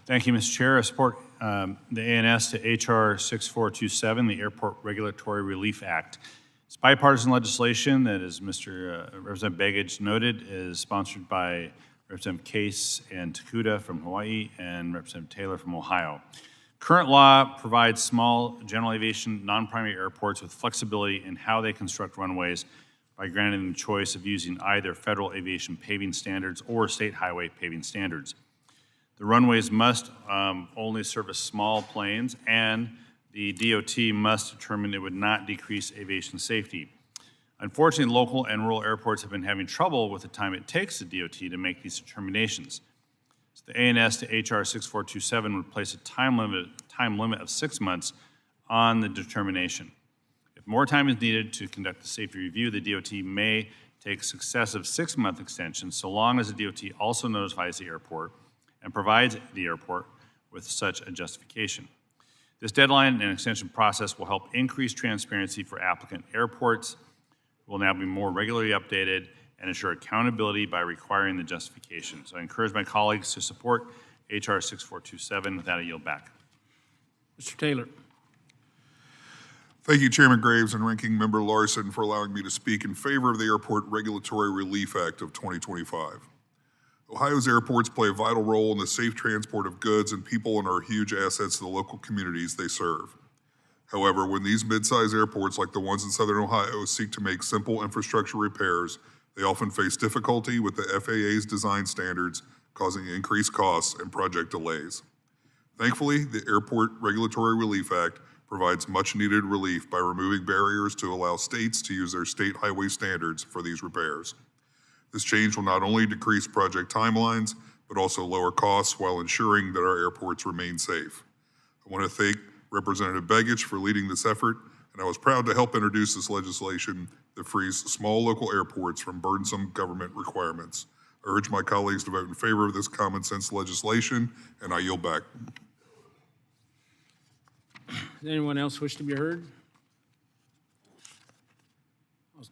Thank you, Mr. Chair. I support the ANS to H.R. 6427, the Airport Regulatory Relief Act. It's bipartisan legislation that, as Representative Begich noted, is sponsored by Representative Case and Takuda from Hawaii and Representative Taylor from Ohio. Current law provides small general aviation non-primary airports with flexibility in how they construct runways by granting them the choice of using either federal aviation paving standards or state highway paving standards. The runways must only service small planes, and the DOT must determine it would not decrease aviation safety. Unfortunately, local and rural airports have been having trouble with the time it takes the DOT to make these determinations. So the ANS to HR 6427 would place a time limit of 6 months on the determination. If more time is needed to conduct the safety review, the DOT may take successive 6-month extensions so long as the DOT also notifies the airport and provides the airport with such a justification. This deadline and extension process will help increase transparency for applicant airports, will now be more regularly updated, and ensure accountability by requiring the justification. So I encourage my colleagues to support HR 6427. With that, I yield back. Mr. Taylor. Thank you, Chairman Graves and Ranking Member Larson, for allowing me to speak in favor of the Airport Regulatory Relief Act of 2025. Ohio's airports play a vital role in the safe transport of goods and people and are huge assets to the local communities they serve. However, when these mid-size airports like the ones in Southern Ohio seek to make simple infrastructure repairs, they often face difficulty with the FAA's design standards, causing increased costs and project delays. Thankfully, the Airport Regulatory Relief Act provides much-needed relief by removing barriers to allow states to use their state highway standards for these repairs. This change will not only decrease project timelines, but also lower costs while ensuring that our airports remain safe. I want to thank Representative Begich for leading this effort, and I was proud to help introduce this legislation that frees small local airports from burdensome government requirements. I urge my colleagues to vote in favor of this common sense legislation, and I yield back. Does anyone else wish to be heard? I'll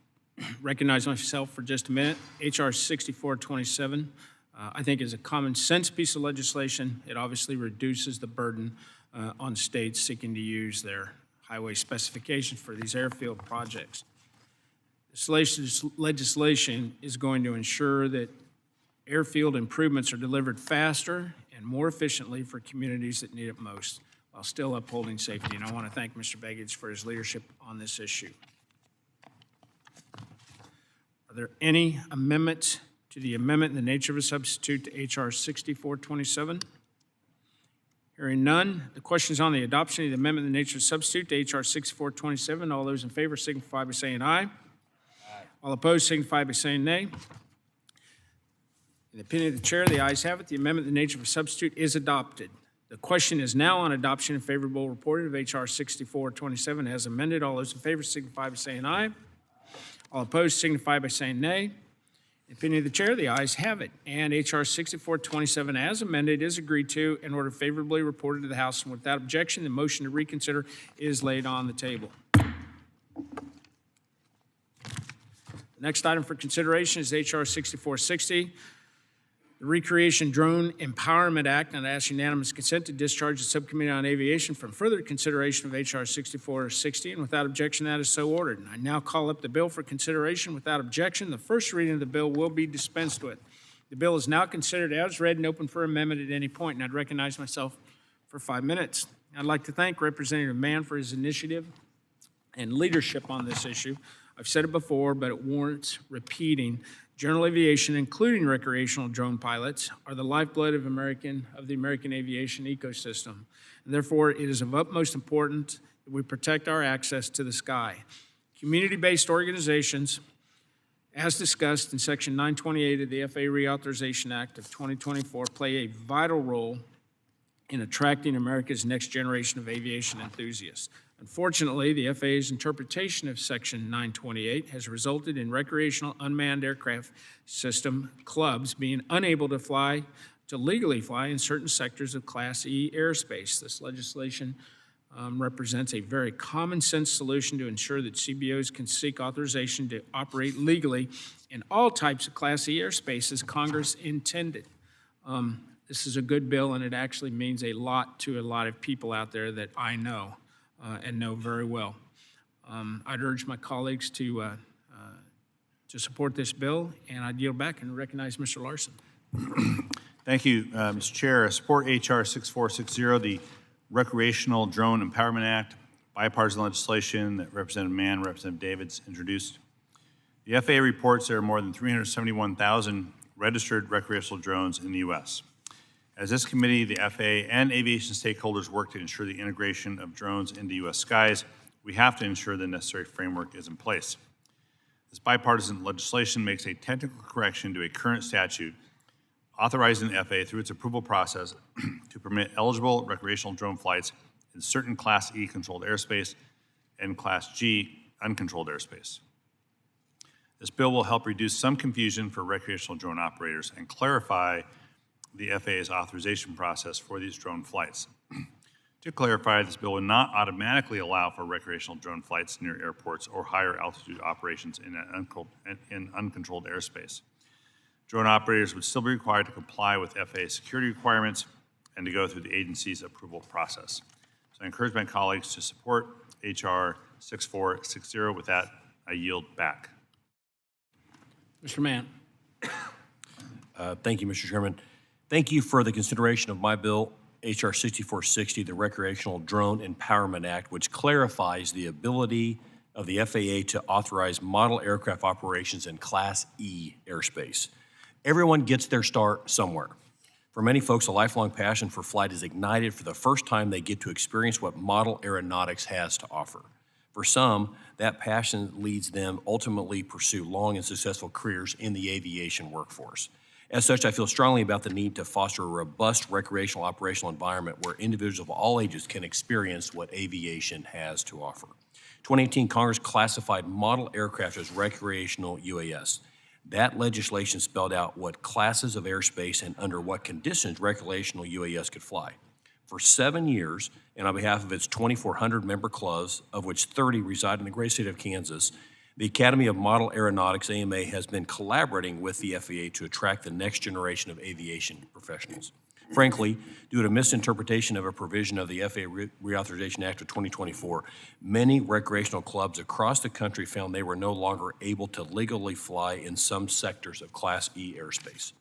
recognize myself for just a minute. HR 6427, I think, is a common sense piece of legislation. It obviously reduces the burden on states seeking to use their highway specifications for these airfield projects. This legislation is going to ensure that airfield improvements are delivered faster and more efficiently for communities that need it most, while still upholding safety. And I want to thank Mr. Begich for his leadership on this issue. Are there any amendments to the amendment in the nature of a substitute to HR 6427? Hearing none, the question is on the adoption of the amendment in the nature of a substitute to HR 6427. All those in favor signify by saying aye. Aye. All opposed signify by saying nay. In the opinion of the chair, the ayes have it. The amendment in the nature of a substitute is adopted. The question is now on adoption and favorable reporting of HR 6427 as amended. All those in favor signify by saying aye. All opposed signify by saying nay. In the opinion of the chair, the ayes have it. And HR 6427 as amended is agreed to and ordered favorably reported to the House. And without objection, the motion to reconsider is laid on the table. The next item for consideration is HR 6460. The Recreation Drone Empowerment Act, and I ask unanimous consent to discharge the Subcommittee on Aviation from further consideration of HR 6460, and without objection, that is so ordered. And I now call up the bill for consideration. Without objection, the first reading of the bill will be dispensed with. The bill is now considered as read and open for amendment at any point, and I'd recognize myself for 5 minutes. I'd like to thank Representative Mann for his initiative and leadership on this issue. I've said it before, but it warrants repeating. General aviation, including recreational drone pilots, are the lifeblood of the American aviation ecosystem. And therefore, it is of utmost importance that we protect our access to the sky. Community-based organizations, as discussed in Section 928 of the FAA Reauthorization Act of 2024, play a vital role in attracting America's next generation of aviation enthusiasts. Unfortunately, the FAA's interpretation of Section 928 has resulted in recreational unmanned aircraft system clubs being unable to legally fly in certain sectors of Class E airspace. This legislation represents a very common sense solution to ensure that CBOs can seek authorization to operate legally in all types of Class E airspace as Congress intended. This is a good bill, and it actually means a lot to a lot of people out there that I know and know very well. I'd urge my colleagues to support this bill, and I'd yield back and recognize Mr. Larson. Thank you, Mr. Chair. I support HR 6460, the Recreational Drone Empowerment Act, bipartisan legislation that Representative Mann, Representative Davids introduced. The FAA reports there are more than 371,000 registered recreational drones in the U.S. As this committee, the FAA, and aviation stakeholders work to ensure the integration of drones into U.S. skies, we have to ensure the necessary framework is in place. This bipartisan legislation makes a technical correction to a current statute authorizing the FAA through its approval process to permit eligible recreational drone flights in certain Class E controlled airspace and Class G uncontrolled airspace. This bill will help reduce some confusion for recreational drone operators and clarify the FAA's authorization process for these drone flights. To clarify, this bill will not automatically allow for recreational drone flights near airports or higher altitude operations in uncontrolled airspace. Drone operators would still be required to comply with FAA security requirements and to go through the agency's approval process. So I encourage my colleagues to support H.R. 6460. With that, I yield back. Mr. Mann. Thank you, Mr. Chairman. Thank you for the consideration of my bill, H.R. 6460, the Recreational Drone Empowerment Act, which clarifies the ability of the FAA to authorize model aircraft operations in Class E airspace. Everyone gets their start somewhere. For many folks, a lifelong passion for flight is ignited for the first time they get to experience what model aeronautics has to offer. For some, that passion leads them ultimately pursue long and successful careers in the aviation workforce. As such, I feel strongly about the need to foster a robust recreational operational environment where individuals of all ages can experience what aviation has to offer. 2018, Congress classified model aircraft as recreational UAS. That legislation spelled out what classes of airspace and under what conditions recreational UAS could fly. For 7 years, and on behalf of its 2,400 member clubs, of which 30 reside in the great state of Kansas, the Academy of Model Aeronautics, AMA, has been collaborating with the FAA to attract the next generation of aviation professionals. Frankly, due to misinterpretation of a provision of the FAA Reauthorization Act of 2024, many recreational clubs across the country found they were no longer able to legally fly in some sectors of Class E airspace.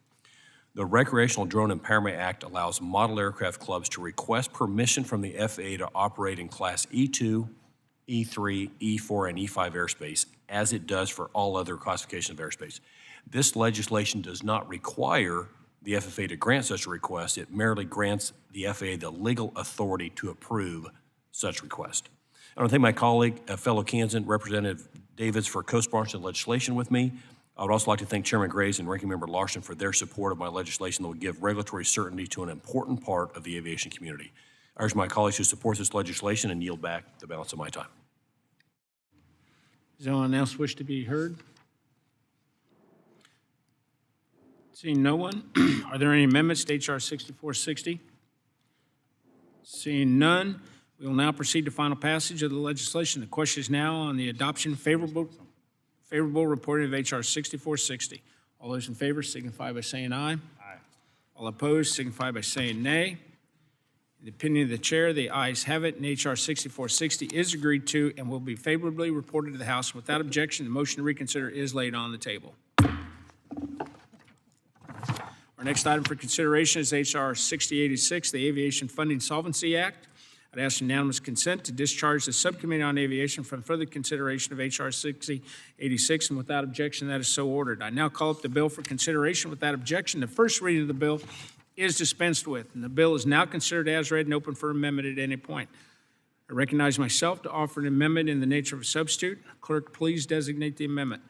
The Recreational Drone Empowerment Act allows model aircraft clubs to request permission from the FAA to operate in Class E2, E3, E4, and E5 airspace, as it does for all other classifications of airspace. This legislation does not require the FAA to grant such a request. It merely grants the FAA the legal authority to approve such request. I want to thank my colleague, fellow Kansan, Representative Davids, for co-sponsoring the legislation with me. I would also like to thank Chairman Graves and Ranking Member Larson for their support of my legislation that will give regulatory certainty to an important part of the aviation community. I urge my colleagues to support this legislation and yield back the balance of my time. Does anyone else wish to be heard? Seeing no one, are there any amendments to H.R. 6460? Seeing none, we will now proceed to final passage of the legislation. The question is now on the adoption favorable reporting of H.R. 6460. All those in favor signify by saying aye. Aye. All opposed signify by saying nay. In the opinion of the chair, the ayes have it, and H.R. 6460 is agreed to and will be favorably reported to the House. Without objection, the motion to reconsider is laid on the table. Our next item for consideration is H.R. 6086, the Aviation Funding Solvency Act. I'd ask unanimous consent to discharge the Subcommittee on Aviation from further consideration of H.R. 6086, and without objection, that is so ordered. I now call up the bill for consideration. Without objection, the first reading of the bill is dispensed with, and the bill is now considered as read and open for amendment at any point. I recognize myself to offer an amendment in the nature of a substitute. Clerk, please designate the amendment.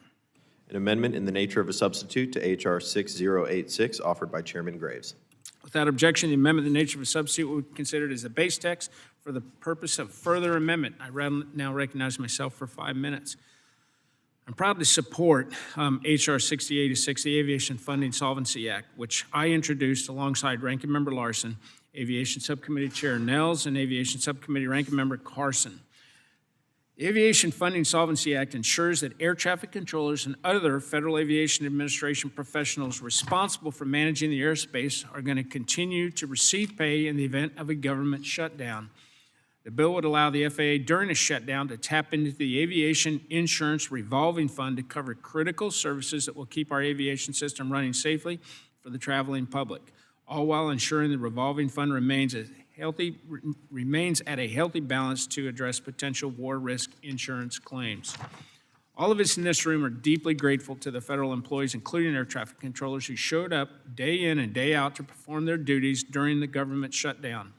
An amendment in the nature of a substitute to H.R. 6086, offered by Chairman Graves. Without objection, the amendment in the nature of a substitute will be considered as a base text for the purpose of further amendment. I now recognize myself for 5 minutes. I'm proud to support H.R. 6086, the Aviation Funding Solvency Act, which I introduced alongside Ranking Member Larson, Aviation Subcommittee Chair Nels, and Aviation Subcommittee Ranking Member Carson. The Aviation Funding Solvency Act ensures that air traffic controllers and other Federal Aviation Administration professionals responsible for managing the airspace are going to continue to receive pay in the event of a government shutdown. The bill would allow the FAA during a shutdown to tap into the Aviation Insurance Revolving Fund to cover critical services that will keep our aviation system running safely for the traveling public, all while ensuring the revolving fund remains at a healthy balance to address potential war risk insurance claims. All of us in this room are deeply grateful to the federal employees, including air traffic controllers, who showed up day in and day out to perform their duties during the government shutdown.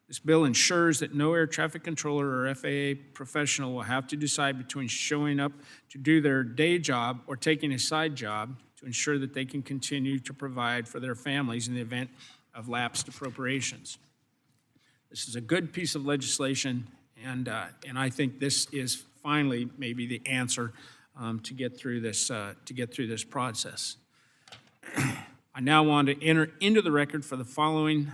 This bill ensures that no air traffic controller or FAA professional will have to decide between showing up to do their day job or taking a side job to ensure that they can continue to provide for their families in the event of lapsed appropriations. This is a good piece of legislation, and I think this is finally maybe the answer to get through this process. I now want to enter into the record for the following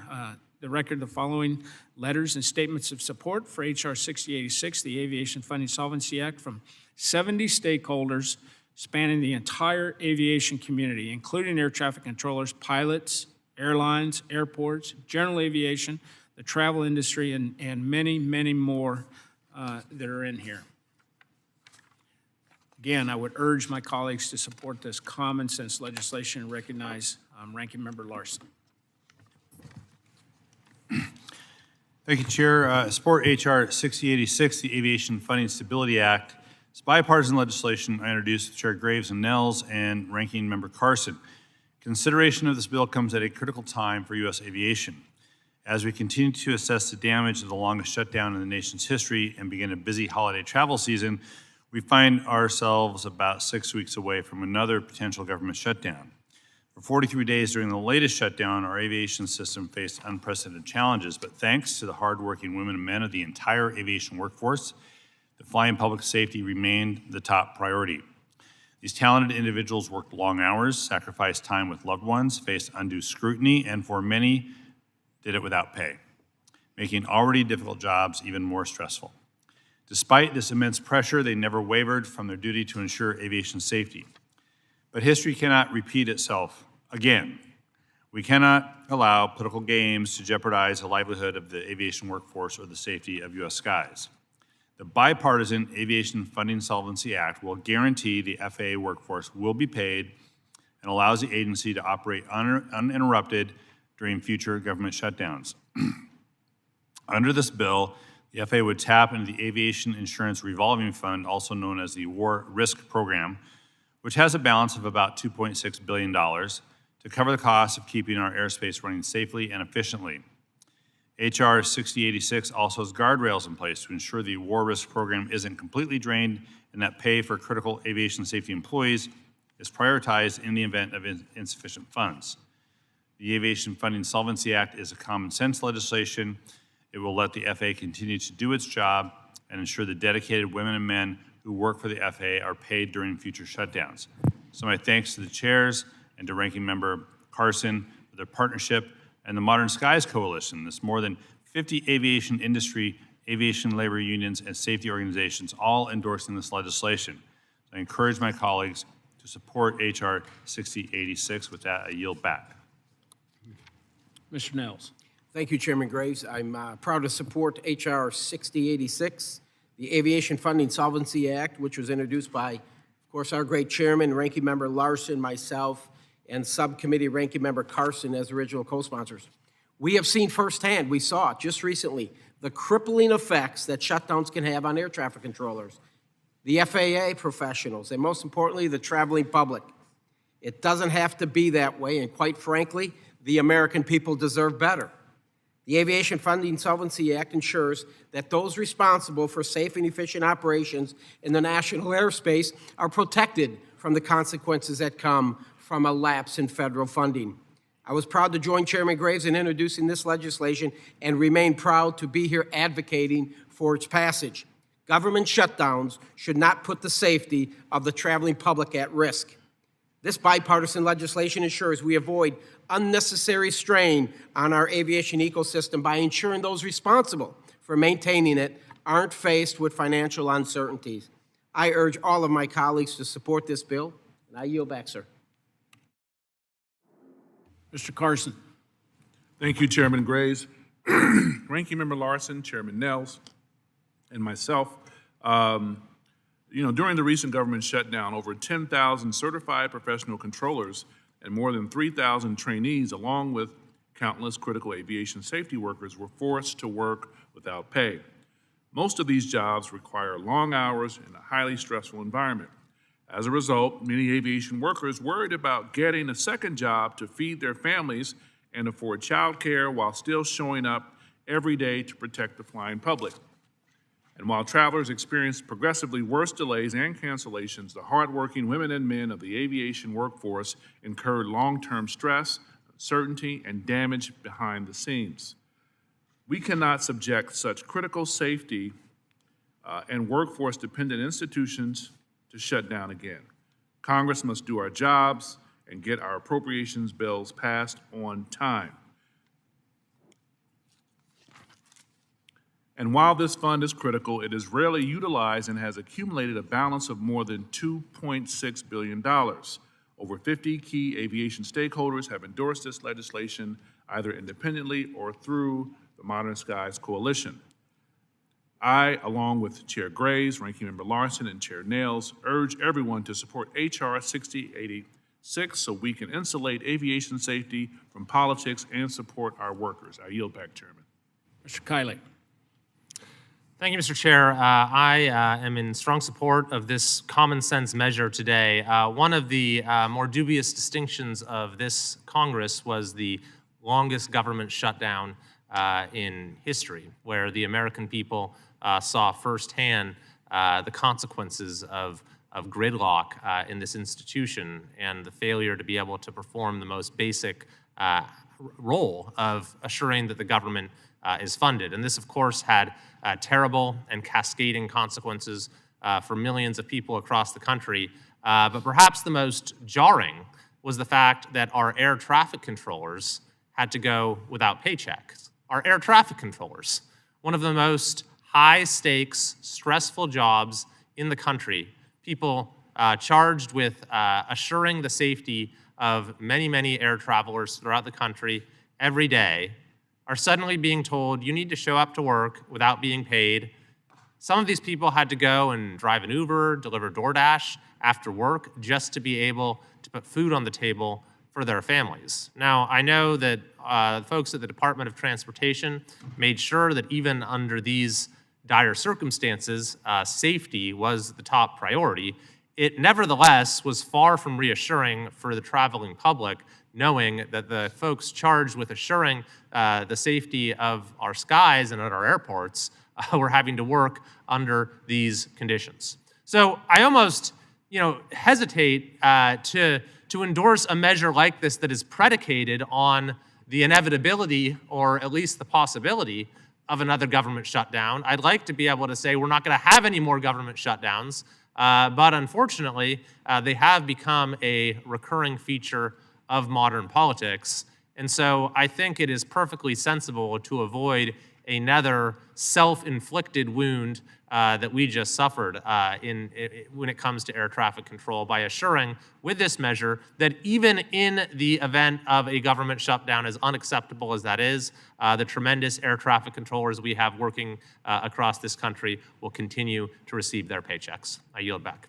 letters and statements of support for H.R. 6086, the Aviation Funding Solvency Act, from 70 stakeholders spanning the entire aviation community, including air traffic controllers, pilots, airlines, airports, general aviation, the travel industry, and many, many more that are in here. Again, I would urge my colleagues to support this common sense legislation and recognize Ranking Member Larson. Thank you, Chair. Support H.R. 6086, the Aviation Funding Stability Act. It's bipartisan legislation I introduced with Chair Graves and Nels and Ranking Member Carson. Consideration of this bill comes at a critical time for U.S. aviation. As we continue to assess the damage of the longest shutdown in the nation's history and begin a busy holiday travel season, we find ourselves about 6 weeks away from another potential government shutdown. For 43 days during the latest shutdown, our aviation system faced unprecedented challenges, but thanks to the hardworking women and men of the entire aviation workforce, the flying public safety remained the top priority. These talented individuals worked long hours, sacrificed time with loved ones, faced undue scrutiny, and for many, did it without pay, making already difficult jobs even more stressful. Despite this immense pressure, they never wavered from their duty to ensure aviation safety. But history cannot repeat itself again. We cannot allow political games to jeopardize the livelihood of the aviation workforce or the safety of U.S. skies. The Bipartisan Aviation Funding Solvency Act will guarantee the FAA workforce will be paid and allows the agency to operate uninterrupted during future government shutdowns. Under this bill, the FAA would tap into the Aviation Insurance Revolving Fund, also known as the War Risk Program, which has a balance of about $2.6 billion to cover the cost of keeping our airspace running safely and efficiently. H.R. 6086 also has guardrails in place to ensure the War Risk Program isn't completely drained and that pay for critical aviation safety employees is prioritized in the event of insufficient funds. The Aviation Funding Solvency Act is a common sense legislation. It will let the FAA continue to do its job and ensure the dedicated women and men who work for the FAA are paid during future shutdowns. So my thanks to the chairs and to Ranking Member Carson for their partnership and the Modern Skies Coalition. This more than 50 aviation industry, aviation labor unions, and safety organizations all endorsing this legislation. I encourage my colleagues to support H.R. 6086. With that, I yield back. Mr. Nels. Thank you, Chairman Graves. I'm proud to support H.R. 6086, the Aviation Funding Solvency Act, which was introduced by, of course, our great chairman, Ranking Member Larson, myself, and Subcommittee Ranking Member Carson as original co-sponsors. We have seen firsthand, we saw it just recently, the crippling effects that shutdowns can have on air traffic controllers, the FAA professionals, and most importantly, the traveling public. It doesn't have to be that way, and quite frankly, the American people deserve better. The Aviation Funding Solvency Act ensures that those responsible for safe and efficient operations in the national airspace are protected from the consequences that come from a lapse in federal funding. I was proud to join Chairman Graves in introducing this legislation and remain proud to be here advocating for its passage. Government shutdowns should not put the safety of the traveling public at risk. This bipartisan legislation ensures we avoid unnecessary strain on our aviation ecosystem by ensuring those responsible for maintaining it aren't faced with financial uncertainties. I urge all of my colleagues to support this bill, and I yield back, sir. Mr. Carson. Thank you, Chairman Graves, Ranking Member Larson, Chairman Nels, and myself. During the recent government shutdown, over 10,000 certified professional controllers and more than 3,000 trainees, along with countless critical aviation safety workers, were forced to work without pay. Most of these jobs require long hours in a highly stressful environment. As a result, many aviation workers worried about getting a second job to feed their families and afford childcare while still showing up every day to protect the flying public. And while travelers experienced progressively worse delays and cancellations, the hardworking women and men of the aviation workforce incurred long-term stress, uncertainty, and damage behind the scenes. We cannot subject such critical safety and workforce-dependent institutions to shut down again. Congress must do our jobs and get our appropriations bills passed on time. And while this fund is critical, it is rarely utilized and has accumulated a balance of more than $2.6 billion. Over 50 key aviation stakeholders have endorsed this legislation either independently or through the Modern Skies Coalition. I, along with Chair Graves, Ranking Member Larson, and Chair Nails, urge everyone to support H.R. 6086 so we can insulate aviation safety from politics and support our workers. I yield back, Chairman. Mr. Kiley. Thank you, Mr. Chair. I am in strong support of this common sense measure today. One of the more dubious distinctions of this Congress was the longest government shutdown in history, where the American people saw firsthand the consequences of gridlock in this institution and the failure to be able to perform the most basic role of assuring that the government is funded. And this, of course, had terrible and cascading consequences for millions of people across the country. But perhaps the most jarring was the fact that our air traffic controllers had to go without paychecks. Our air traffic controllers, one of the most high-stakes, stressful jobs in the country, people charged with assuring the safety of many, many air travelers throughout the country every day, are suddenly being told you need to show up to work without being paid. Some of these people had to go and drive an Uber, deliver DoorDash after work just to be able to put food on the table for their families. Now, I know that folks at the Department of Transportation made sure that even under these dire circumstances, safety was the top priority. It nevertheless was far from reassuring for the traveling public, knowing that the folks charged with assuring the safety of our skies and at our airports were having to work under these conditions. So I almost, hesitate to endorse a measure like this that is predicated on the inevitability, or at least the possibility, of another government shutdown. I'd like to be able to say we're not going to have any more government shutdowns, but unfortunately, they have become a recurring feature of modern politics. And so I think it is perfectly sensible to avoid another self-inflicted wound that we just suffered when it comes to air traffic control by assuring with this measure that even in the event of a government shutdown, as unacceptable as that is, the tremendous air traffic controllers we have working across this country will continue to receive their paychecks. I yield back.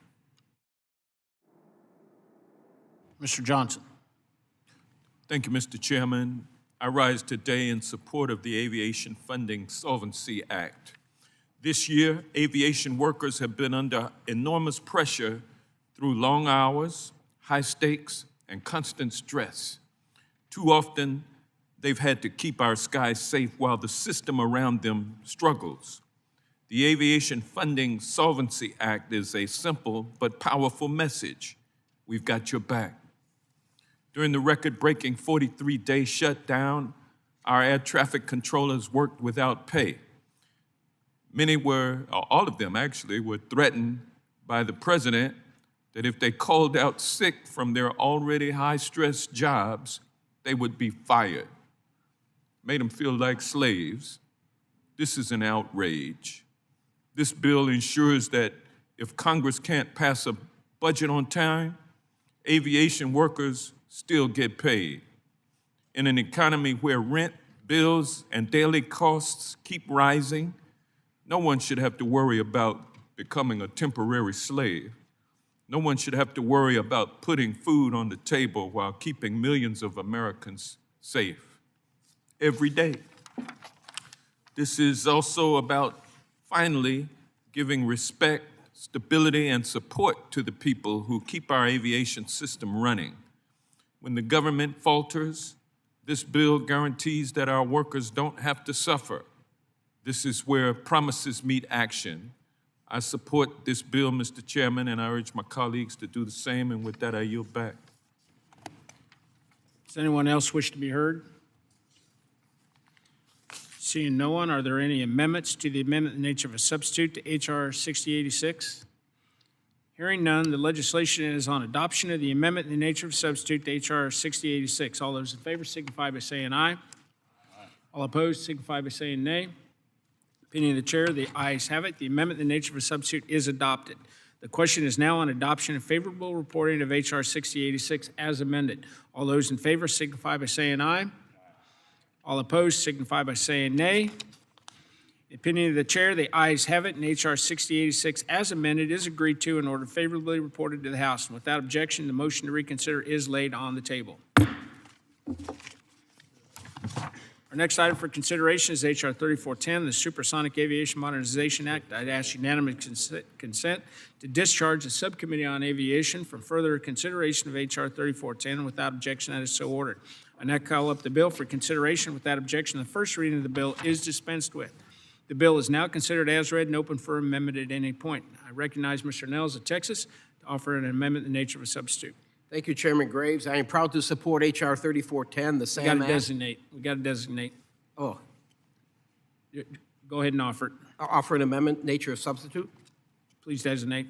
Mr. Johnson. Thank you, Mr. Chairman. I rise today in support of the Aviation Funding Solvency Act. This year, aviation workers have been under enormous pressure through long hours, high stakes, and constant stress. Too often, they've had to keep our skies safe while the system around them struggles. The Aviation Funding Solvency Act is a simple but powerful message. We've got your back. During the record-breaking 43-day shutdown, our air traffic controllers worked without pay. Many were, or all of them actually, were threatened by the president that if they called out sick from their already high-stress jobs, they would be fired. Made them feel like slaves. This is an outrage. This bill ensures that if Congress can't pass a budget on time, aviation workers still get paid. In an economy where rent, bills, and daily costs keep rising, no one should have to worry about becoming a temporary slave. No one should have to worry about putting food on the table while keeping millions of Americans safe every day. This is also about Finally, giving respect, stability, and support to the people who keep our aviation system running. When the government falters, this bill guarantees that our workers don't have to suffer. This is where promises meet action. I support this bill, Mr. Chairman, and I urge my colleagues to do the same, and with that, I yield back. Does anyone else wish to be heard? Seeing no one, are there any amendments to the amendment in the nature of a substitute to H.R. 6086? Hearing none, the legislation is on adoption of the amendment in the nature of a substitute to H.R. 6086. All those in favor signify by saying aye. All opposed signify by saying nay. Opinion of the chair, the ayes have it. The amendment in the nature of a substitute is adopted. The question is now on adoption and favorable reporting of H.R. 6086 as amended. All those in favor signify by saying aye. All opposed signify by saying nay. The opinion of the chair, the ayes have it, and H.R. 6086 as amended is agreed to in order favorably reported to the House. And without objection, the motion to reconsider is laid on the table. Our next item for consideration is H.R. 3410, the Supersonic Aviation Modernization Act. I'd ask unanimous consent to discharge the Subcommittee on Aviation from further consideration of H.R. 3410, and without objection, that is so ordered. I now call up the bill for consideration. Without objection, the first reading of the bill is dispensed with. The bill is now considered as read and open for amendment at any point. I recognize Mr. Nels of Texas to offer an amendment in the nature of a substitute. Thank you, Chairman Graves. I am proud to support H.R. 3410, the SAM Act. We got to designate. Oh, Go ahead and offer it. I'll offer an amendment, nature of substitute. Please designate.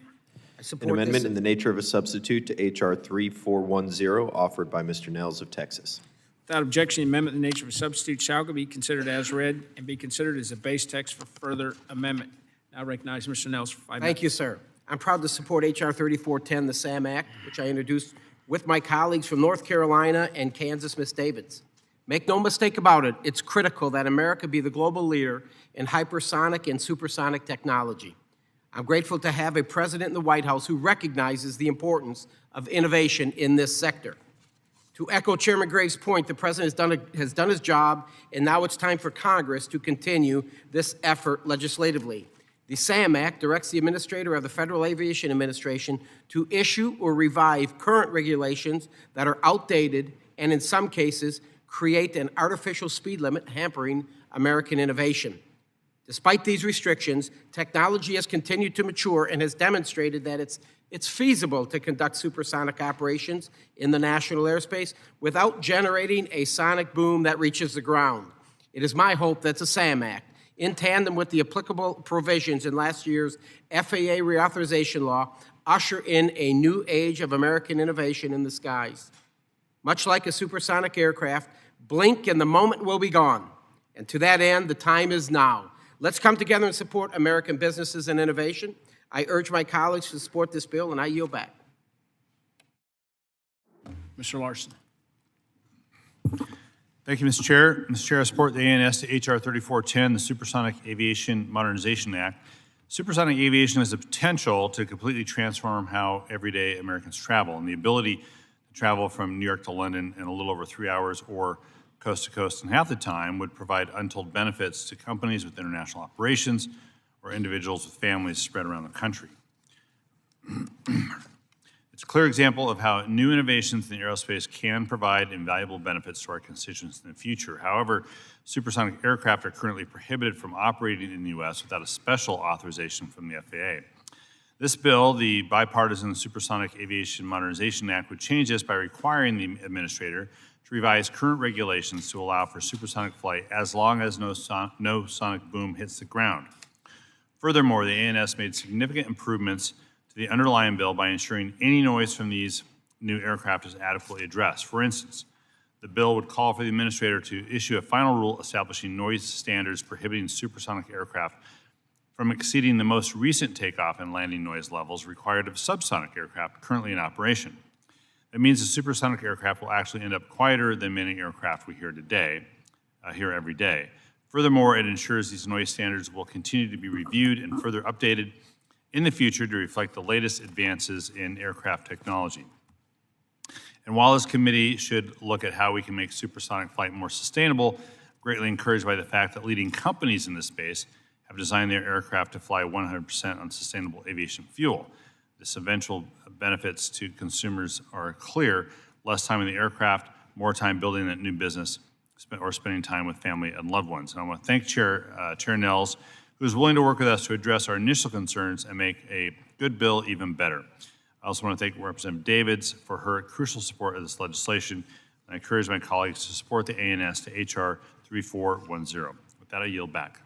I An support amendment this. in the nature of a substitute to H.R. 3410, offered by Mr. Nels of Texas. Without objection, the amendment in the nature of a substitute shall be considered as read and be considered as a base text for further amendment. Now I recognize Mr. Nels for 5 minutes. Thank you, sir. I'm proud to support H.R. 3410, the SAM Act, which I introduced with my colleagues from North Carolina and Kansas, Ms. Davids. Make no mistake about it, it's critical that America be the global leader in hypersonic and supersonic technology. I'm grateful to have a president in the White House who recognizes the importance of innovation in this sector. To echo Chairman Graves' point, the president has done his job, and now it's time for Congress to continue this effort legislatively. The SAM Act directs the administrator of the Federal Aviation Administration to issue or revive current regulations that are outdated and, in some cases, create an artificial speed limit hampering American innovation. Despite these restrictions, technology has continued to mature and has demonstrated that it's feasible to conduct supersonic operations in the national airspace without generating a sonic boom that reaches the ground. It is my hope that the SAM Act, in tandem with the applicable provisions in last year's FAA reauthorization law, usher in a new age of American innovation in the skies. Much like a supersonic aircraft, blink and the moment will be gone. And to that end, the time is now. Let's come together and support American businesses and innovation. I urge my colleagues to support this bill, and I yield back. Mr. Larson. Thank you, Mr. Chair. Mr. Chair, I support the ANS to H.R. 3410, the Supersonic Aviation Modernization Act. Supersonic aviation has the potential to completely transform how everyday Americans travel, and the ability to travel from New York to London in a little over 3 hours or coast to coast in half the time would provide untold benefits to companies with international operations or individuals with families spread around the country. It's a clear example of how new innovations in the aerospace can provide invaluable benefits to our constituents in the future. However, supersonic aircraft are currently prohibited from operating in the U.S. without a special authorization from the FAA. This bill, the Bipartisan Supersonic Aviation Modernization Act, would change this by requiring the administrator to revise current regulations to allow for supersonic flight as long as no sonic boom hits the ground. Furthermore, the ANS made significant improvements to the underlying bill by ensuring any noise from these new aircraft is adequately addressed. For instance, the bill would call for the administrator to issue a final rule establishing noise standards prohibiting supersonic aircraft from exceeding the most recent takeoff and landing noise levels required of subsonic aircraft currently in operation. That means a supersonic aircraft will actually end up quieter than many aircraft we hear today, every day. Furthermore, it ensures these noise standards will continue to be reviewed and further updated in the future to reflect the latest advances in aircraft technology. And while this committee should look at how we can make supersonic flight more sustainable, greatly encouraged by the fact that leading companies in this space have designed their aircraft to fly 100% on sustainable aviation fuel. This eventual benefits to consumers are clear: less time in the aircraft, more time building that new business, or spending time with family and loved ones. And I want to thank Chair Nels, who is willing to work with us to address our initial concerns and make a good bill even better. I also want to thank Representative Davids for her crucial support of this legislation. I encourage my colleagues to support the ANS to H.R. 3410. With that, I yield back.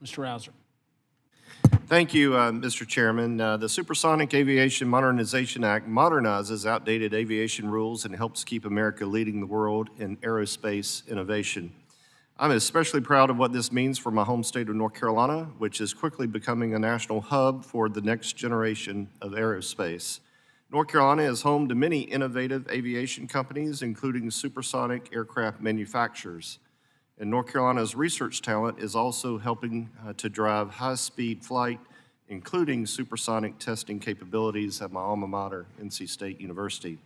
Mr. Rouser. Thank you, Mr. Chairman. The Supersonic Aviation Modernization Act modernizes outdated aviation rules and helps keep America leading the world in aerospace innovation. I'm especially proud of what this means for my home state of North Carolina, which is quickly becoming a national hub for the next generation of aerospace. North Carolina is home to many innovative aviation companies, including supersonic aircraft manufacturers. And North Carolina's research talent is also helping to drive high-speed flight, including supersonic testing capabilities at my alma mater, NC State University.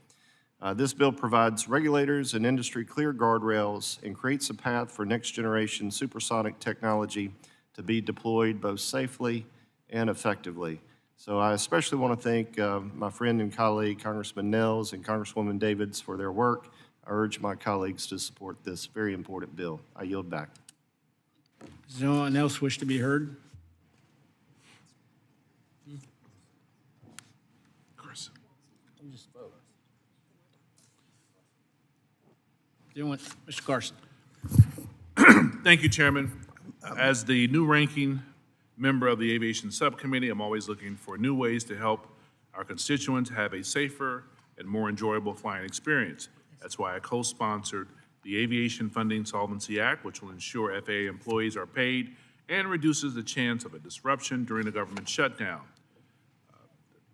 This bill provides regulators and industry clear guardrails and creates a path for next-generation supersonic technology to be deployed both safely and effectively. So I especially want to thank my friend and colleague, Congressman Nels and Congresswoman Davids, for their work. I urge my colleagues to support this very important bill. I yield back. Does anyone else wish to be heard? Chris. Mr. Carson. Thank you, Chairman. As the new ranking member of the Aviation Subcommittee, I'm always looking for new ways to help our constituents have a safer and more enjoyable flying experience. That's why I co-sponsored the Aviation Funding Solvency Act, which will ensure FAA employees are paid and reduces the chance of a disruption during a government shutdown.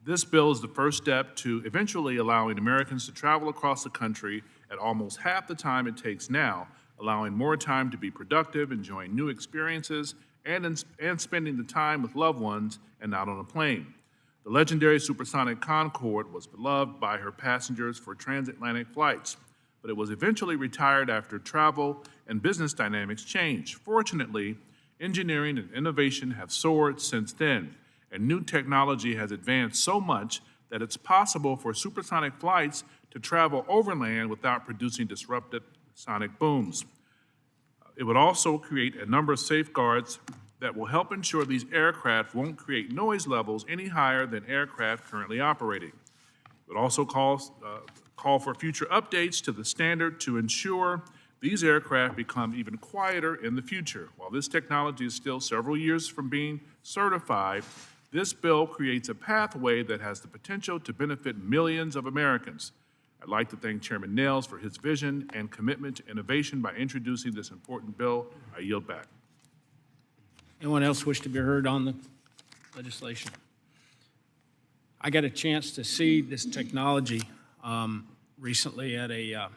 This bill is the first step to eventually allowing Americans to travel across the country at almost half the time it takes now, allowing more time to be productive, enjoying new experiences, and spending the time with loved ones and not on a plane. The legendary supersonic Concorde was beloved by her passengers for transatlantic flights, but it was eventually retired after travel and business dynamics changed. Fortunately, engineering and innovation have soared since then, and new technology has advanced so much that it's possible for supersonic flights to travel overland without producing disruptive sonic booms. It would also create a number of safeguards that will help ensure these aircraft won't create noise levels any higher than aircraft currently operating. It would also call for future updates to the standard to ensure these aircraft become even quieter in the future. While this technology is still several years from being certified, this bill creates a pathway that has the potential to benefit millions of Americans. I'd like to thank Chairman Nels for his vision and commitment to innovation by introducing this important bill. I yield back. Anyone else wish to be heard on the legislation? I got a chance to see this technology recently at a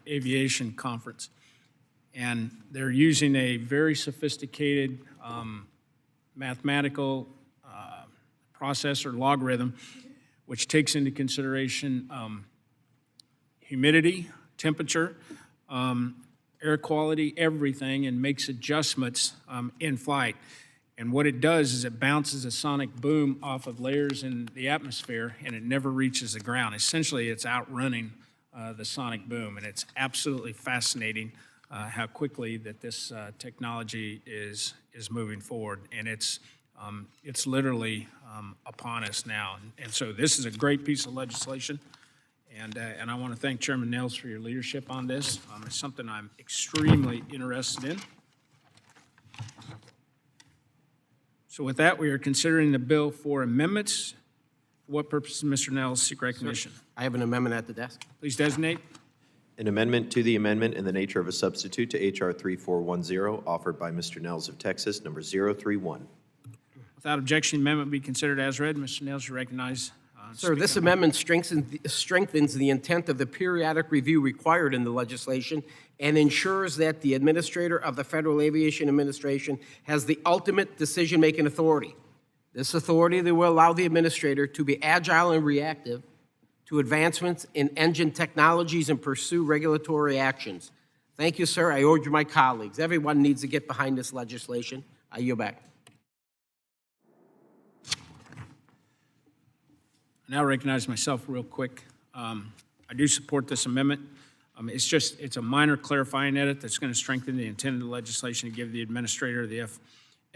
aviation conference, and they're using a very sophisticated mathematical processor logarithm, which takes into consideration humidity, temperature, air quality, everything, and makes adjustments in flight. And what it does is it bounces a sonic boom off of layers in the atmosphere, and it never reaches the ground. Essentially, it's outrunning the sonic boom, and it's absolutely fascinating how quickly that this technology is moving forward, and it's literally upon us now. And so this is a great piece of legislation. And I want to thank Chairman Nels for your leadership on this. It's something I'm extremely interested in. So with that, we are considering the bill for amendments. For what purpose does Mr. Nels seek recognition? I have an amendment at the desk. Please designate. An amendment to the amendment in the nature of a substitute to H.R. 3410, offered by Mr. Nels of Texas, number 031. Without objection, the amendment be considered as read. Mr. Nels, you recognize. Sir, this amendment strengthens the intent of the periodic review required in the legislation and ensures that the administrator of the Federal Aviation Administration has the ultimate decision-making authority. This authority that will allow the administrator to be agile and reactive to advancements in engine technologies and pursue regulatory actions. Thank you, sir. I urge my colleagues. Everyone needs to get behind this legislation. I yield back. I now recognize myself real quick. I do support this amendment. It's a minor clarifying edit that's going to strengthen the intent of the legislation to give the administrator of the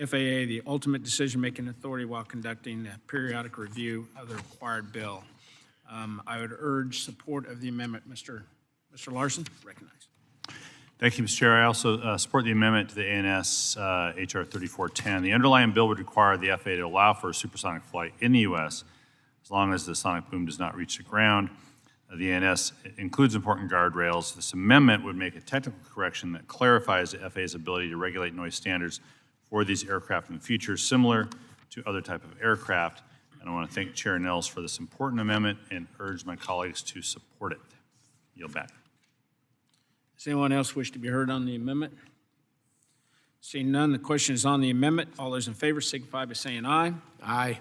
FAA the ultimate decision-making authority while conducting a periodic review of the required bill. I would urge support of the amendment. Mr. Larson, recognized. Thank you, Mr. Chair. I also support the amendment to the ANS HR 3410. The underlying bill would require the FAA to allow for a supersonic flight in the U.S. as long as the sonic boom does not reach the ground. The ANS includes important guardrails. This amendment would make a technical correction that clarifies the FAA's ability to regulate noise standards for these aircraft in the future, similar to other type of aircraft. And I want to thank Chair Nels for this important amendment and urge my colleagues to support it. Yield back. Does anyone else wish to be heard on the amendment? Seeing none, the question is on the amendment. All those in favor signify by saying aye. Aye.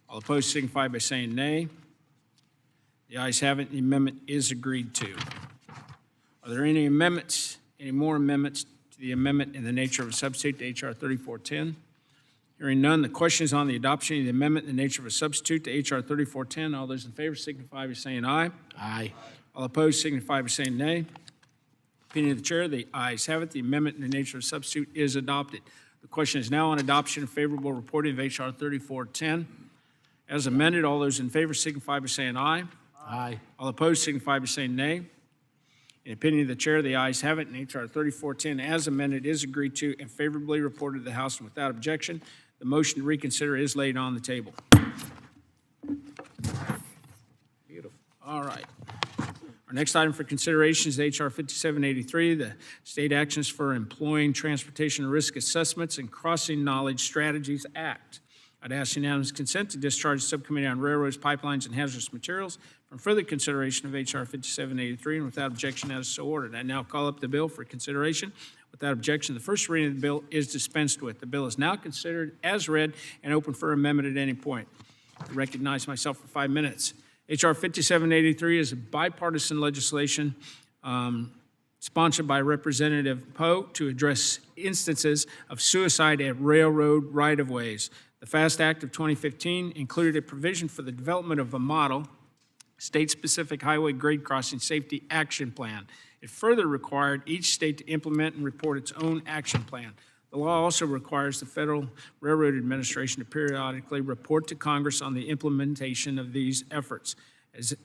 All opposed signify by saying nay. The ayes have it. The amendment is agreed to. Are there any more amendments to the amendment in the nature of a substitute to H.R. 3410? Hearing none, the question is on the adoption of the amendment in the nature of a substitute to H.R. 3410. All those in favor signify by saying aye. Aye. All opposed signify by saying nay. Opinion of the chair, the ayes have it. The amendment in the nature of a substitute is adopted. The question is now on adoption of favorable reporting of H.R. 3410. As amended, all those in favor signify by saying aye. Aye. All opposed signify by saying nay. In opinion of the chair, the ayes have it, and H.R. 3410 as amended is agreed to and favorably reported to the House and without objection. The motion to reconsider is laid on the table. Beautiful. All right. Our next item for consideration is H.R. 5783, the State Actions for Employing Transportation Risk Assessments and Crossing Knowledge Strategies Act. I'd ask unanimous consent to discharge the Subcommittee on Railroads, Pipelines, and Hazardous Materials from further consideration of H.R. 5783 and without objection as so ordered. I now call up the bill for consideration. Without objection, the first reading of the bill is dispensed with. The bill is now considered as read and open for amendment at any point. I recognize myself for 5 minutes. H.R. 5783 is a bipartisan legislation sponsored by Representative Poe to address instances of suicide at railroad right-of-ways. The FAST Act of 2015 included a provision for the development of a model state-specific highway grade crossing safety action plan. It further required each state to implement and report its own action plan. The law also requires the Federal Railroad Administration to periodically report to Congress on the implementation of these efforts. As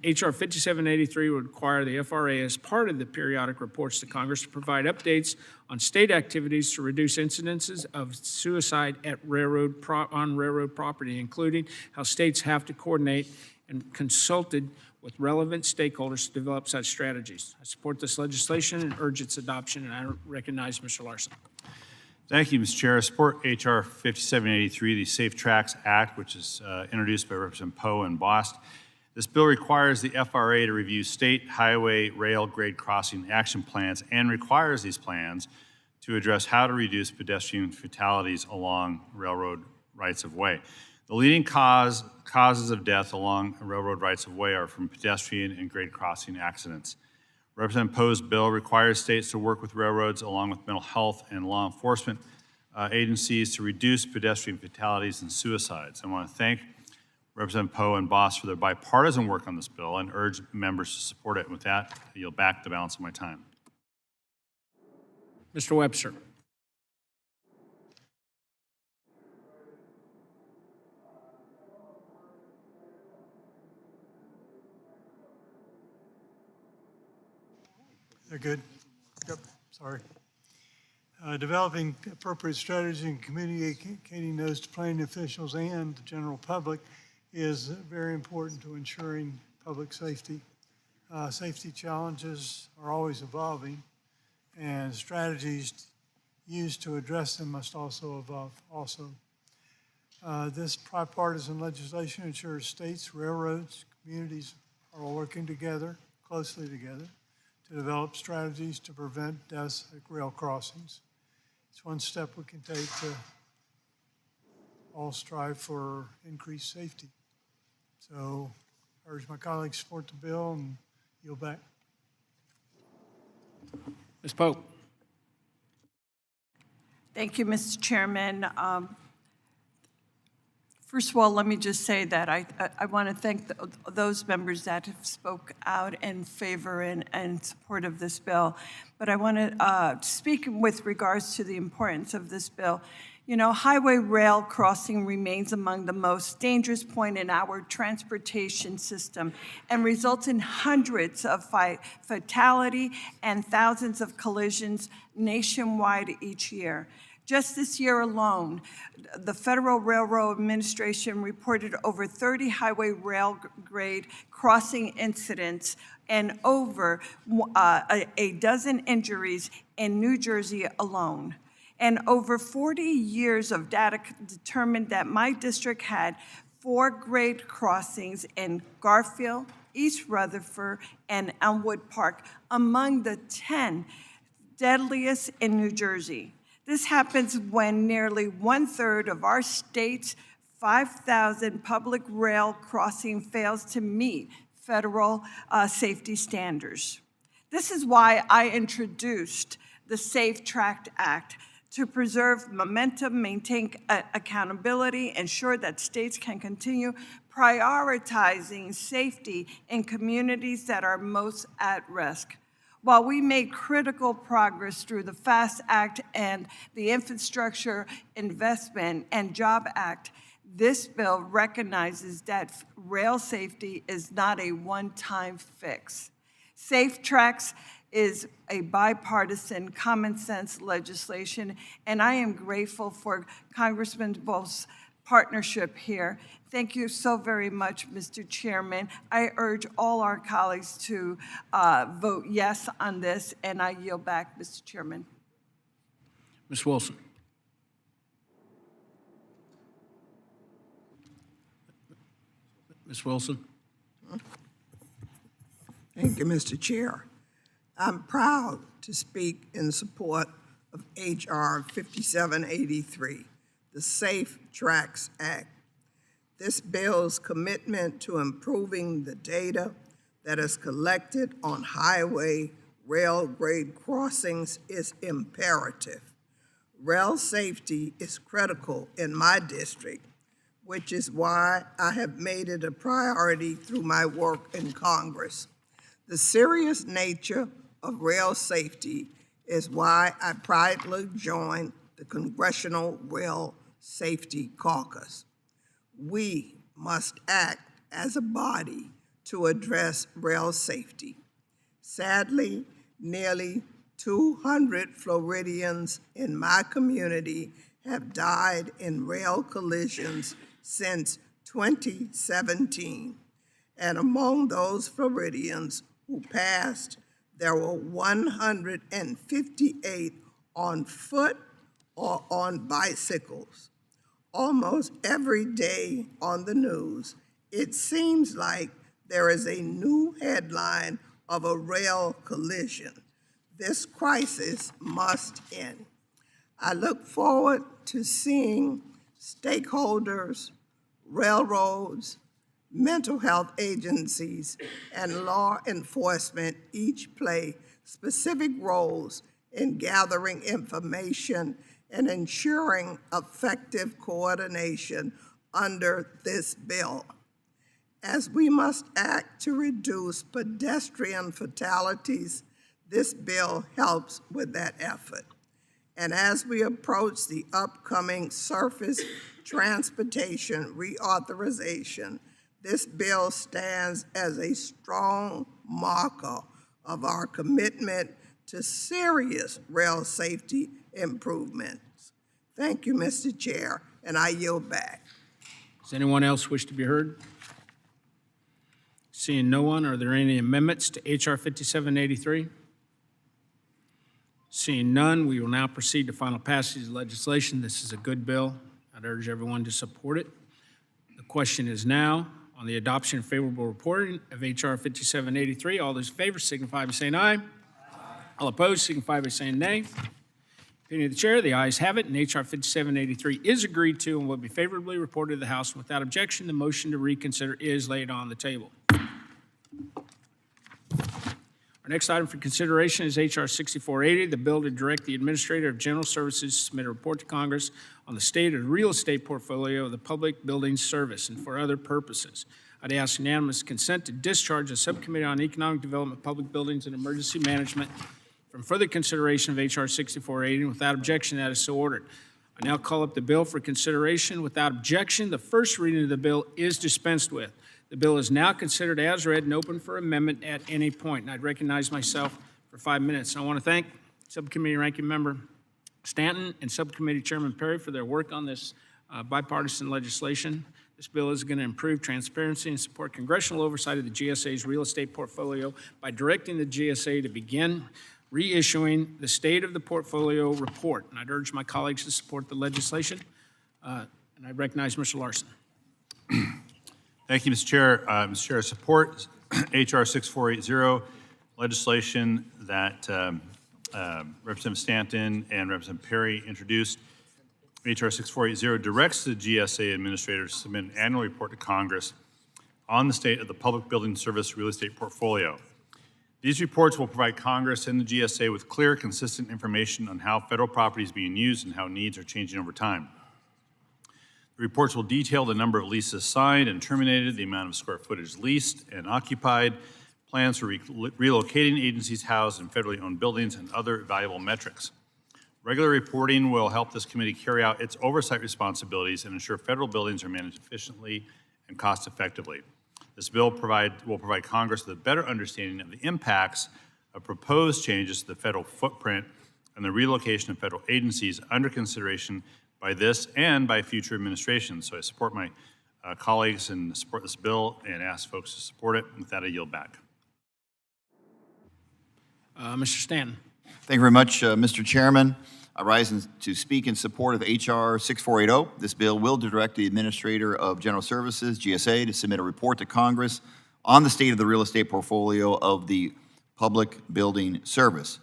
H.R. 5783 would require the FRA, as part of the periodic reports to Congress, to provide updates on state activities to reduce incidences of suicide at on railroad property, including how states have to coordinate and consulted with relevant stakeholders to develop such strategies. I support this legislation and urge its adoption, and I recognize Mr. Larson. Thank you, Mr. Chair. I support H.R. 5783, the Safe Tracks Act, which is introduced by Representative Poe and Bost. This bill requires the FRA to review state highway rail grade crossing action plans and requires these plans to address how to reduce pedestrian fatalities along railroad rights-of-way. The leading causes of death along railroad rights-of-way are from pedestrian and grade crossing accidents. Representative Poe's bill requires states to work with railroads along with mental health and law enforcement agencies to reduce pedestrian fatalities and suicides. I want to thank Representative Poe and Bost for their bipartisan work on this bill and urge members to support it. And with that, I yield back the balance of my time. Mr. Webster. They're good. Yep, sorry. Developing appropriate strategies and communicating those to planning officials and the general public is very important to ensuring public safety. Safety challenges are always evolving, and strategies used to address them must also evolve also. This bipartisan legislation ensures states, railroads, communities are all working together, closely together, to develop strategies to prevent deaths at rail crossings. It's one step we can take to all strive for increased safety. So I urge my colleagues to support the bill and yield back. Ms. Pope. Thank you, Mr. Chairman. First of all, let me just say that I want to thank those members that have spoke out in favor and support of this bill. But I want to speak with regards to the importance of this bill. You know, highway rail crossing remains among the most dangerous point in our transportation system and results in hundreds of fatality and thousands of collisions nationwide each year. Just this year alone, the Federal Railroad Administration reported over 30 highway rail grade crossing incidents and over a dozen injuries in New Jersey alone. And over 40 years of data determined that my district had 4 grade crossings in Garfield, East Rutherford, and Elmwood Park, among the 10 deadliest in New Jersey. This happens when nearly 1/3 of our state's 5,000 public rail crossing fails to meet federal safety standards. This is why I introduced the Safe Track Act to preserve momentum, maintain accountability, ensure that states can continue prioritizing safety in communities that are most at risk. While we made critical progress through the FAST Act and the Infrastructure Investment and Job Act, this bill recognizes that rail safety is not a one-time fix. Safe Tracks is a bipartisan, common-sense legislation, and I am grateful for Congressman Volz's partnership here. Thank you so very much, Mr. Chairman. I urge all our colleagues to vote yes on this, and I yield back, Mr. Chairman. Ms. Wilson. Ms. Wilson. Thank you, Mr. Chair. I'm proud to speak in support of H.R. 5783, the Safe Tracks Act. This bill's commitment to improving the data that is collected on highway rail grade crossings is imperative. Rail safety is critical in my district, which is why I have made it a priority through my work in Congress. The serious nature of rail safety is why I proudly joined the Congressional Rail Safety Caucus. We must act as a body to address rail safety. Sadly, nearly 200 Floridians in my community have died in rail collisions since 2017. And among those Floridians who passed, there were 158 on foot or on bicycles. Almost every day on the news, it seems like there is a new headline of a rail collision. This crisis must end. I look forward to seeing stakeholders, railroads, mental health agencies, and law enforcement each play specific roles in gathering information and ensuring effective coordination under this bill. As we must act to reduce pedestrian fatalities, this bill helps with that effort. And as we approach the upcoming surface transportation reauthorization, this bill stands as a strong marker of our commitment to serious rail safety improvements. Thank you, Mr. Chair, and I yield back. Does anyone else wish to be heard? Seeing no one, are there any amendments to H.R. 5783? Seeing none, we will now proceed to final passage of legislation. This is a good bill. I'd urge everyone to support it. The question is now on the adoption of favorable reporting of H.R. 5783. All those in favor signify by saying aye. All opposed signify by saying nay. Opinion of the chair, the ayes have it, and H.R. 5783 is agreed to and will be favorably reported to the House. Without objection, the motion to reconsider is laid on the table. Our next item for consideration is H.R. 6480, the bill to direct the Administrator of General Services to submit a report to Congress on the state of the real estate portfolio of the Public Buildings Service and for other purposes. I'd ask unanimous consent to discharge the Subcommittee on Economic Development, Public Buildings, and Emergency Management from further consideration of H.R. 6480, and without objection, that is so ordered. I now call up the bill for consideration. Without objection, the first reading of the bill is dispensed with. The bill is now considered as read and open for amendment at any point. And I'd recognize myself for 5 minutes. And I want to thank Subcommittee Ranking Member Stanton and Subcommittee Chairman Perry for their work on this bipartisan legislation. This bill is going to improve transparency and support congressional oversight of the GSA's real estate portfolio by directing the GSA to begin reissuing the State of the Portfolio report. And I'd urge my colleagues to support the legislation. And I recognize Mr. Larson. Thank you, Mr. Chair. Mr. Chair, I support H.R. 6480, legislation that Representative Stanton and Representative Perry introduced. H.R. 6480 directs the GSA administrator to submit an annual report to Congress on the state of the Public Building Service real estate portfolio. These reports will provide Congress and the GSA with clear, consistent information on how federal property is being used and how needs are changing over time. The reports will detail the number of leases signed and terminated, the amount of square footage leased and occupied, plans for relocating agencies housed in federally owned buildings, and other valuable metrics. Regular reporting will help this committee carry out its oversight responsibilities and ensure federal buildings are managed efficiently and cost effectively. This bill will provide Congress with a better understanding of the impacts of proposed changes to the federal footprint and the relocation of federal agencies under consideration by this and by future administrations. So I support my colleagues and support this bill and ask folks to support it. With that, I yield back. Mr. Stanton. Thank you very much, Mr. Chairman. I rise to speak in support of H.R. 6480. This bill will direct the Administrator of General Services, GSA, to submit a report to Congress on the state of the real estate portfolio of the Public Building Service.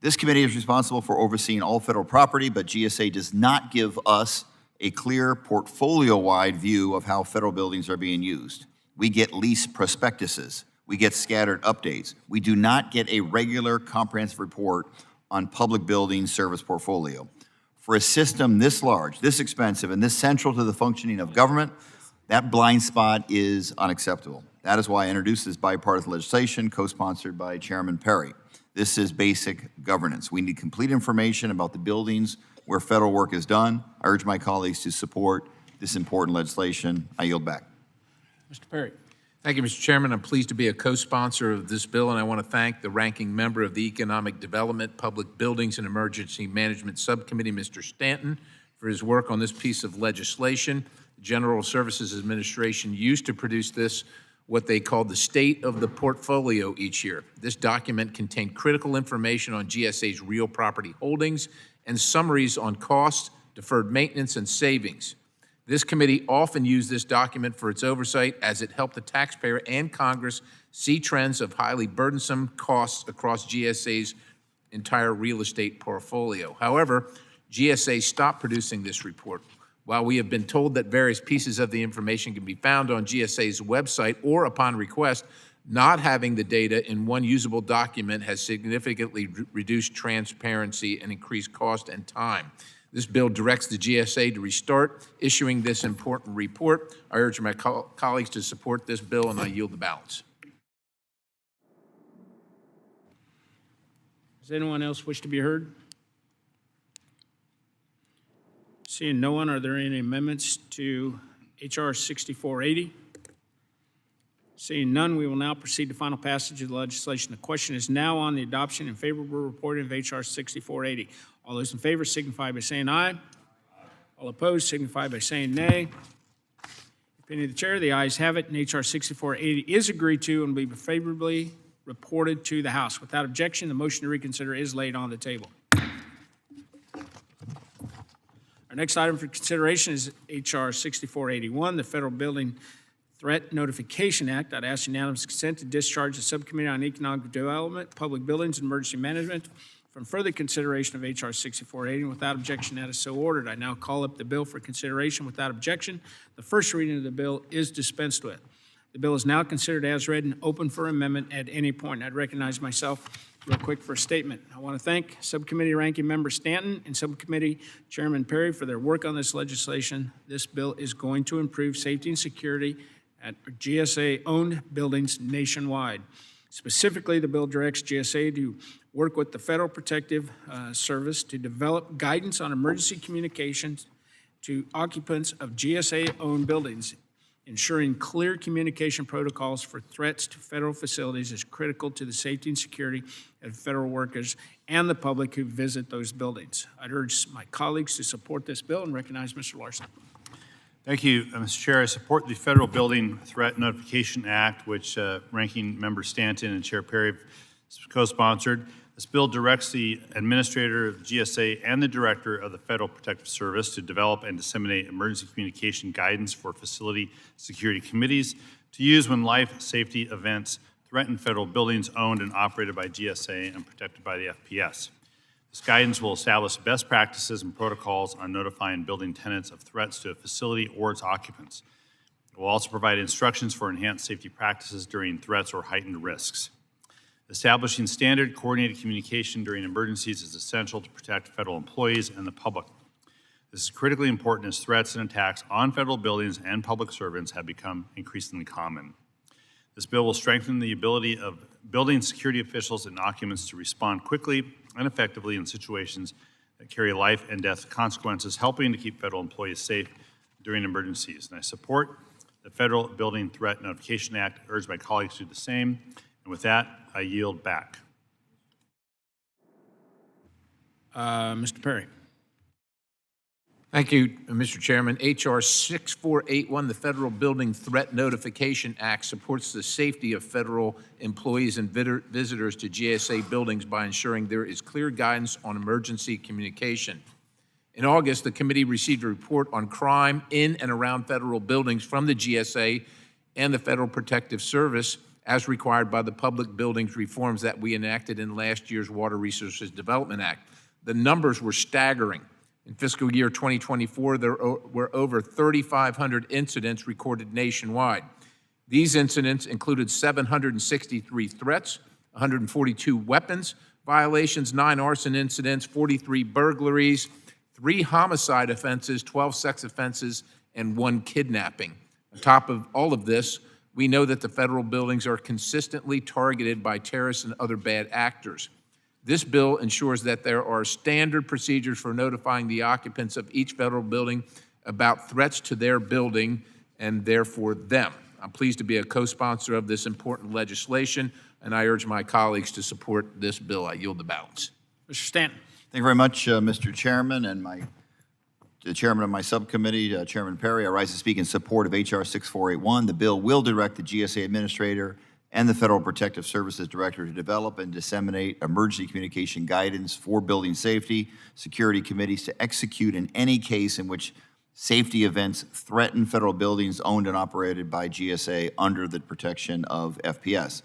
This committee is responsible for overseeing all federal property, but GSA does not give us a clear portfolio-wide view of how federal buildings are being used. We get lease prospectuses. We get scattered updates. We do not get a regular comprehensive report on public building service portfolio. For a system this large, this expensive, and this central to the functioning of government, that blind spot is unacceptable. That is why I introduced this bipartisan legislation co-sponsored by Chairman Perry. This is basic governance. We need complete information about the buildings where federal work is done. I urge my colleagues to support this important legislation. I yield back. Mr. Perry. Thank you, Mr. Chairman. I'm pleased to be a co-sponsor of this bill, and I want to thank the ranking member of the Economic Development, Public Buildings, and Emergency Management Subcommittee, Mr. Stanton, for his work on this piece of legislation. The General Services Administration used to produce this, what they called the State of the Portfolio each year. This document contained critical information on GSA's real property holdings and summaries on costs, deferred maintenance, and savings. This committee often used this document for its oversight as it helped the taxpayer and Congress see trends of highly burdensome costs across GSA's entire real estate portfolio. However, GSA stopped producing this report. While we have been told that various pieces of the information can be found on GSA's website or upon request, not having the data in one usable document has significantly reduced transparency and increased cost and time. This bill directs the GSA to restart issuing this important report. I urge my colleagues to support this bill, and I yield the balance. Does anyone else wish to be heard? Seeing no one, are there any amendments to H.R. 6480? Seeing none, we will now proceed to final passage of the legislation. The question is now on the adoption and favorable reporting of H.R. 6480. All those in favor signify by saying aye. All opposed signify by saying nay. Opinion of the chair, the ayes have it, and H.R. 6480 is agreed to and will be favorably reported to the House. Without objection, the motion to reconsider is laid on the table. Our next item for consideration is H.R. 6481, the Federal Building Threat Notification Act. I'd ask unanimous consent to discharge the Subcommittee on Economic Development, Public Buildings, and Emergency Management from further consideration of H.R. 6480. Without objection, that is so ordered. I now call up the bill for consideration. Without objection, the first reading of the bill is dispensed with. The bill is now considered as read and open for amendment at any point. I'd recognize myself real quick for a statement. I want to thank Subcommittee Ranking Member Stanton and Subcommittee Chairman Perry for their work on this legislation. This bill is going to improve safety and security at GSA-owned buildings nationwide. Specifically, the bill directs GSA to work with the Federal Protective Service to develop guidance on emergency communications to occupants of GSA-owned buildings. Ensuring clear communication protocols for threats to federal facilities is critical to the safety and security of federal workers and the public who visit those buildings. I'd urge my colleagues to support this bill and recognize Mr. Larson. Thank you, Mr. Chair. I support the Federal Building Threat Notification Act, which Ranking Member Stanton and Chair Perry have co-sponsored. This bill directs the administrator of GSA and the director of the Federal Protective Service to develop and disseminate emergency communication guidance for facility security committees to use when life safety events threaten federal buildings owned and operated by GSA and protected by the FPS. This guidance will establish best practices and protocols on notifying building tenants of threats to a facility or its occupants. It will also provide instructions for enhanced safety practices during threats or heightened risks. Establishing standard coordinated communication during emergencies is essential to protect federal employees and the public. This is critically important as threats and attacks on federal buildings and public servants have become increasingly common. This bill will strengthen the ability of building security officials and occupants to respond quickly and effectively in situations that carry life and death consequences, helping to keep federal employees safe during emergencies. And I support the Federal Building Threat Notification Act. I urge my colleagues to do the same. And with that, I yield back. Mr. Perry. Thank you, Mr. Chairman. H.R. 6481, the Federal Building Threat Notification Act, supports the safety of federal employees and visitors to GSA buildings by ensuring there is clear guidance on emergency communication. In August, the committee received a report on crime in and around federal buildings from the GSA and the Federal Protective Service as required by the Public Buildings reforms that we enacted in last year's Water Resources Development Act. The numbers were staggering. In fiscal year 2024, there were over 3,500 incidents recorded nationwide. These incidents included 763 threats, 142 weapons violations, 9 arson incidents, 43 burglaries, 3 homicide offenses, 12 sex offenses, and 1 kidnapping. On top of all of this, we know that the federal buildings are consistently targeted by terrorists and other bad actors. This bill ensures that there are standard procedures for notifying the occupants of each federal building about threats to their building and therefore them. I'm pleased to be a co-sponsor of this important legislation, and I urge my colleagues to support this bill. I yield the balance. Mr. Stanton. Thank you very much, Mr. Chairman, and the chairman of my subcommittee, Chairman Perry. I rise to speak in support of H.R. 6481. The bill will direct the GSA administrator and the Federal Protective Services Director to develop and disseminate emergency communication guidance for building safety, security committees to execute in any case in which safety events threaten federal buildings owned and operated by GSA under the protection of FPS.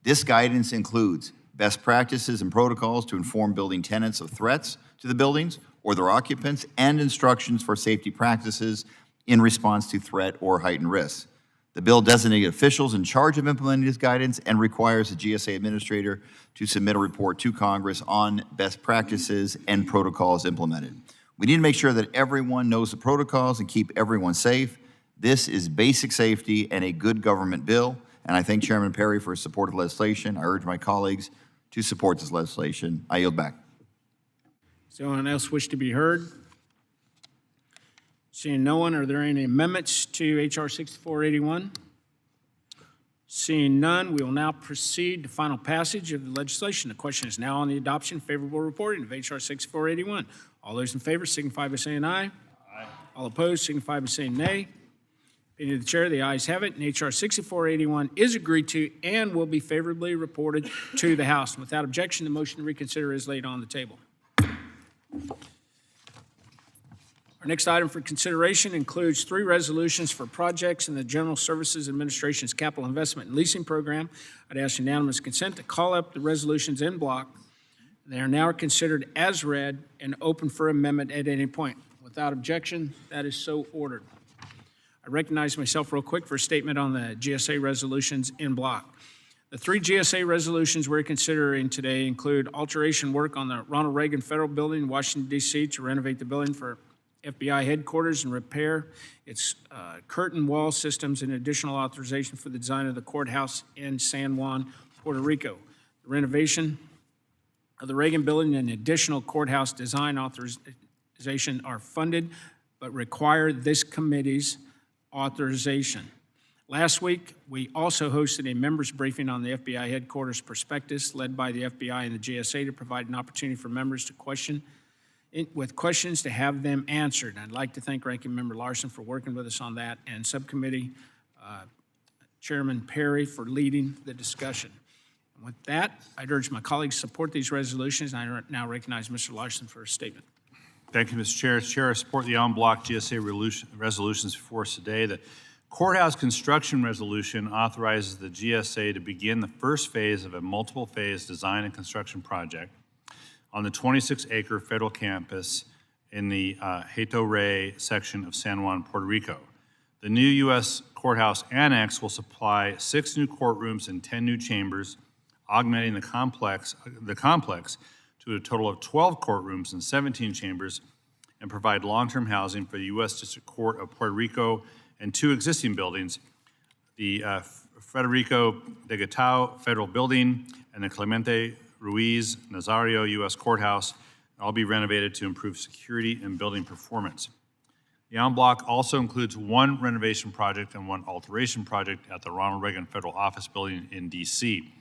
This guidance includes best practices and protocols to inform building tenants of threats to the buildings or their occupants, and instructions for safety practices in response to threat or heightened risks. The bill designates officials in charge of implementing this guidance and requires the GSA administrator to submit a report to Congress on best practices and protocols implemented. We need to make sure that everyone knows the protocols and keep everyone safe. This is basic safety and a good government bill, and I thank Chairman Perry for his support of legislation. I urge my colleagues to support this legislation. I yield back. Does anyone else wish to be heard? Seeing no one, are there any amendments to H.R. 6481? Seeing none, we will now proceed to final passage of the legislation. The question is now on the adoption, favorable reporting of H.R. 6481. All those in favor signify by saying aye. Aye. All opposed signify by saying nay. Opinion of the chair, the ayes have it, and H.R. 6481 is agreed to and will be favorably reported to the House. Without objection, the motion to reconsider is laid on the table. Our next item for consideration includes 3 resolutions for projects in the General Services Administration's Capital Investment and Leasing Program. I'd ask unanimous consent to call up the resolutions en bloc. They are now considered as read and open for amendment at any point. Without objection, that is so ordered. I recognize myself real quick for a statement on the GSA resolutions in block. The 3 GSA resolutions we're considering today include alteration work on the Ronald Reagan Federal Building in Washington, D.C. to renovate the building for FBI headquarters and repair its curtain wall systems and additional authorization for the design of the courthouse in San Juan, Puerto Rico. The renovation of the Reagan Building and additional courthouse design authorization are funded but require this committee's authorization. Last week, we also hosted a members briefing on the FBI headquarters prospectus led by the FBI and the GSA to provide an opportunity for members to with questions to have them answered. I'd like to thank Ranking Member Larson for working with us on that, and Subcommittee Chairman Perry for leading the discussion. And with that, I'd urge my colleagues to support these resolutions, and I now recognize Mr. Larson for a statement. Thank you, Mr. Chair. Chair, I support the en bloc GSA resolutions before us today. The courthouse construction resolution authorizes the GSA to begin the first phase of a multiple-phase design and construction project on the 26-acre federal campus in the Hato Rey section of San Juan, Puerto Rico. The new U.S. courthouse annex will supply 6 new courtrooms and 10 new chambers, augmenting the complex to a total of 12 courtrooms and 17 chambers, and provide long-term housing for the U.S. District Court of Puerto Rico and 2 existing buildings, the Federico de Gatao Federal Building and the Clemente Ruiz Nazario U.S. Courthouse, all be renovated to improve security and building performance. The en bloc also includes 1 renovation project and 1 alteration project at the Ronald Reagan Federal Office Building in D.C.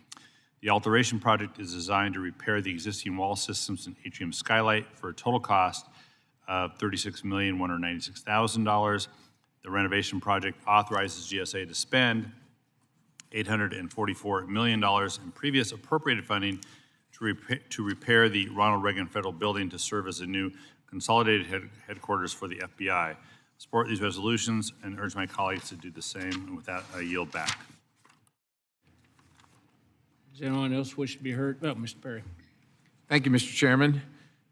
The alteration project is designed to repair the existing wall systems and atrium skylight for a total cost of $36,196,000. The renovation project authorizes GSA to spend $844 million in previous appropriated funding to repair the Ronald Reagan Federal Building to serve as a new consolidated headquarters for the FBI. Support these resolutions and urge my colleagues to do the same. And with that, I yield back. Does anyone else wish to be heard? Oh, Mr. Perry. Thank you, Mr. Chairman.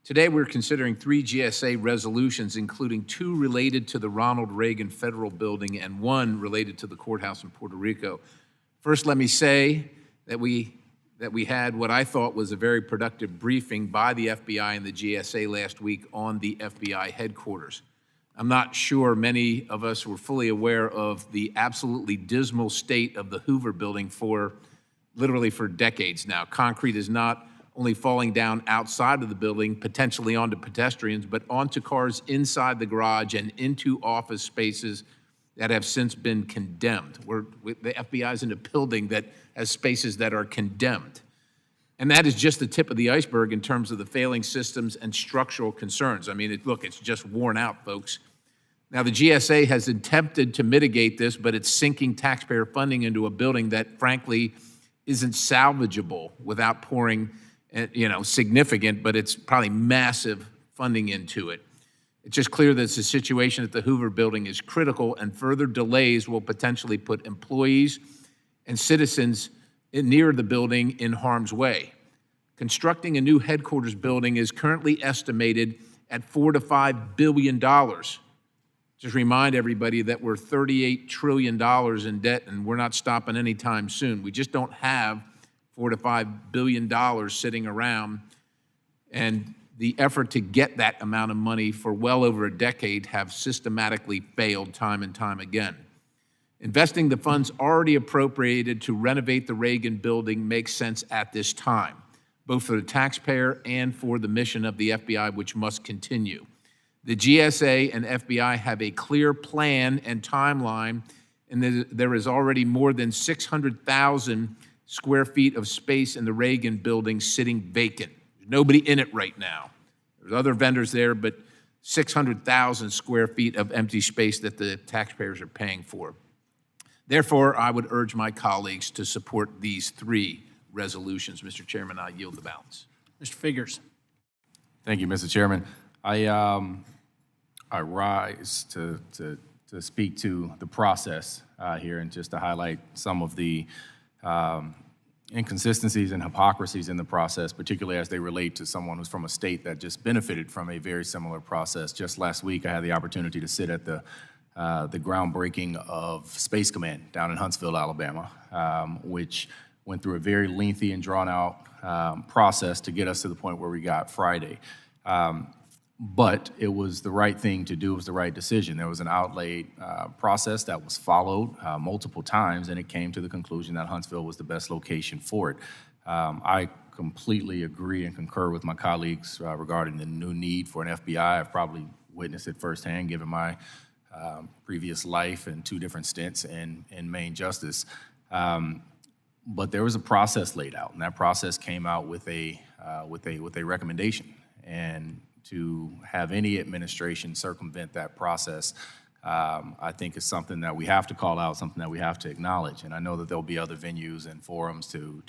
Today, we're considering 3 GSA resolutions, including 2 related to the Ronald Reagan Federal Building and 1 related to the courthouse in Puerto Rico. First, let me say that we had what I thought was a very productive briefing by the FBI and the GSA last week on the FBI headquarters. I'm not sure many of us were fully aware of the absolutely dismal state of the Hoover Building literally for decades now. Concrete is not only falling down outside of the building, potentially onto pedestrians, but onto cars inside the garage and into office spaces that have since been condemned. The FBI is in a building that has spaces that are condemned. And that is just the tip of the iceberg in terms of the failing systems and structural concerns. I mean, look, it's just worn out, folks. Now, the GSA has attempted to mitigate this, but it's sinking taxpayer funding into a building that, frankly, isn't salvageable without pouring, significant, but it's probably massive funding into it. It's just clear that the situation at the Hoover Building is critical, and further delays will potentially put employees and citizens near the building in harm's way. Constructing a new headquarters building is currently estimated at $4 to $5 billion. Just remind everybody that we're $38 trillion in debt, and we're not stopping anytime soon. We just don't have $4 to $5 billion sitting around, and the effort to get that amount of money for well over a decade have systematically failed time and time again. Investing the funds already appropriated to renovate the Reagan Building makes sense at this time, both for the taxpayer and for the mission of the FBI, which must continue. The GSA and FBI have a clear plan and timeline, and there is already more than 600,000 square feet of space in the Reagan Building sitting vacant. There's nobody in it right now. There's other vendors there, but 600,000 square feet of empty space that the taxpayers are paying for. Therefore, I would urge my colleagues to support these 3 resolutions. Mr. Chairman, I yield the balance. Mr. Figures. Thank you, Mr. Chairman. I rise to speak to the process here and just to highlight some of the inconsistencies and hypocrisies in the process, particularly as they relate to someone who's from a state that just benefited from a very similar process. Just last week, I had the opportunity to sit at the the groundbreaking of Space Command down in Huntsville, Alabama, which went through a very lengthy and drawn-out process to get us to the point where we got Friday. But it was the right thing to do. It was the right decision. There was an outlaid process that was followed multiple times, and it came to the conclusion that Huntsville was the best location for it. I completely agree and concur with my colleagues regarding the new need for an FBI. I've probably witnessed it firsthand, given my previous life and 2 different stints in Maine Justice. But there was a process laid out, and that process came out with a recommendation. And to have any administration circumvent that process, I think is something that we have to call out, something that we have to acknowledge. And I know that there'll be other venues and forums to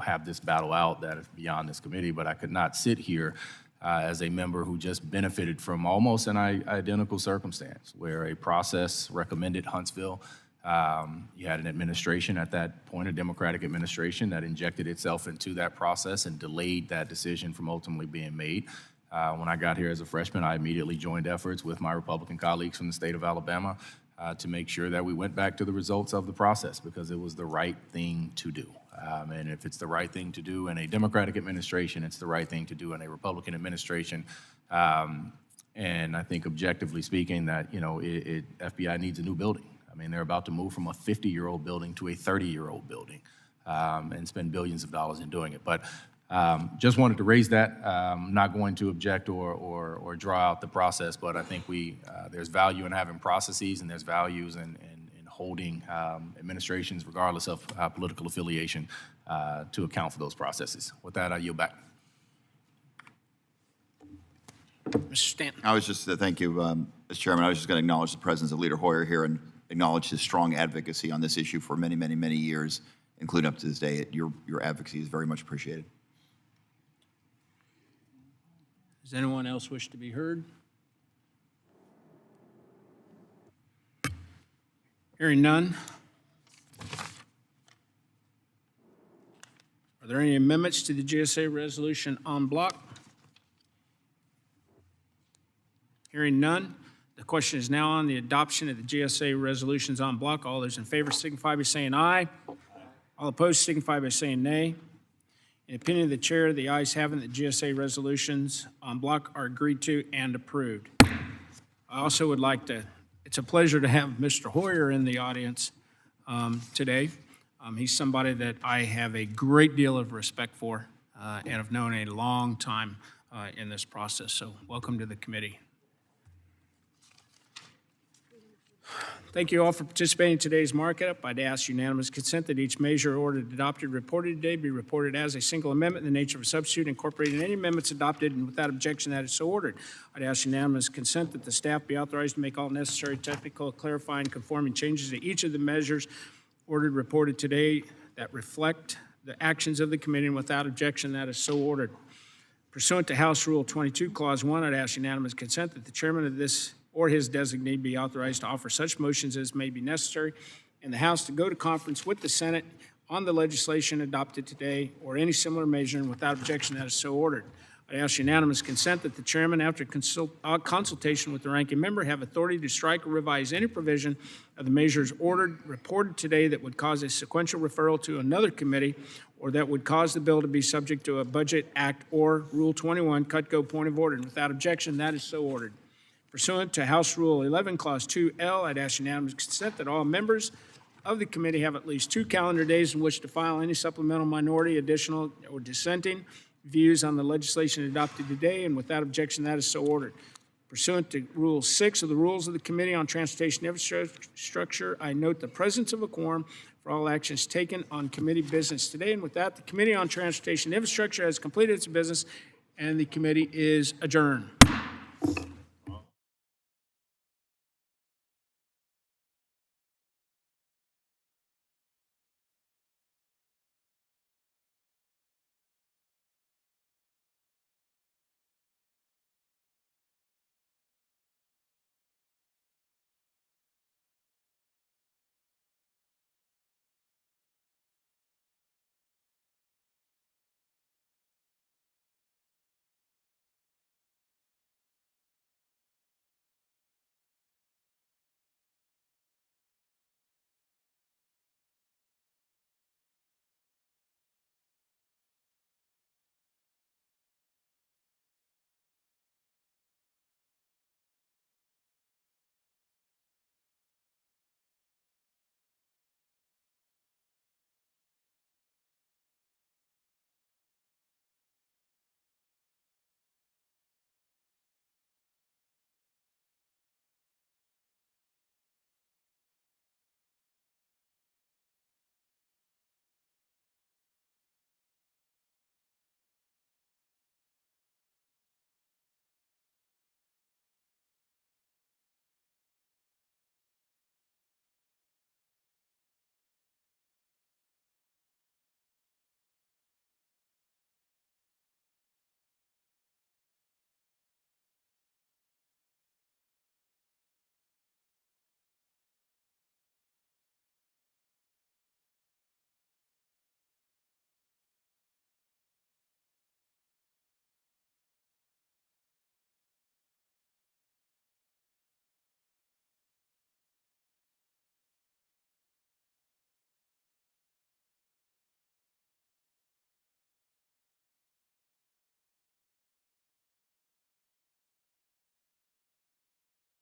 have this battle out that is beyond this committee, but I could not sit here as a member who just benefited from almost an identical circumstance where a process recommended Huntsville. You had an administration at that point, a Democratic administration, that injected itself into that process and delayed that decision from ultimately being made. When I got here as a freshman, I immediately joined efforts with my Republican colleagues from the state of Alabama to make sure that we went back to the results of the process because it was the right thing to do. And if it's the right thing to do in a Democratic administration, it's the right thing to do in a Republican administration. And I think objectively speaking that, FBI needs a new building. I mean, they're about to move from a 50-year-old building to a 30-year-old building and spend billions of dollars in doing it. But just wanted to raise that. Not going to object or draw out the process, but I think there's value in having processes and there's values in holding administrations, regardless of political affiliation, to account for those processes. With that, I yield back. Mr. Stanton. I was just, thank you, Mr. Chairman. I was just going to acknowledge the presence of Leader Hoyer here and acknowledge his strong advocacy on this issue for many, many, many years, including up to this day. Your advocacy is very much appreciated. Does anyone else wish to be heard? Hearing none. Are there any amendments to the GSA resolution en bloc? Hearing none. The question is now on the adoption of the GSA resolutions en bloc. All those in favor signify by saying aye. All opposed signify by saying nay. In opinion of the chair, the ayes have it, the GSA resolutions en bloc are agreed to and approved. I also would like to, it's a pleasure to have Mr. Hoyer in the audience today. He's somebody that I have a great deal of respect for and have known a long time in this process. So welcome to the committee. Thank you all for participating in today's markup. I'd ask unanimous consent that each measure ordered adopted reported today be reported as a single amendment in the nature of a substitute, incorporating any amendments adopted, and without objection that is so ordered. I'd ask unanimous consent that the staff be authorized to make all necessary technical, clarifying, conforming changes to each of the measures ordered reported today that reflect the actions of the committee, and without objection that is so ordered. Pursuant to House Rule 22, Clause 1, I'd ask unanimous consent that the chairman of this or his designee be authorized to offer such motions as may be necessary in the House to go to conference with the Senate on the legislation adopted today or any similar measure, and without objection that is so ordered. I ask unanimous consent that the chairman, after consultation with the ranking member, have authority to strike or revise any provision of the measures reported today that would cause a sequential referral to another committee or that would cause the bill to be subject to a Budget Act or Rule 21 cut-go point of order. And without objection, that is so ordered. Pursuant to House Rule 11, Clause 2L, I'd ask unanimous consent that all members of the committee have at least 2 calendar days in which to file any supplemental, minority, additional, or dissenting views on the legislation adopted today, and without objection, that is so ordered. Pursuant to Rule 6 of the Rules of the Committee on Transportation Infrastructure, I note the presence of a quorum for all actions taken on committee business today, and with that, the Committee on Transportation Infrastructure has completed its business, and the committee is adjourned.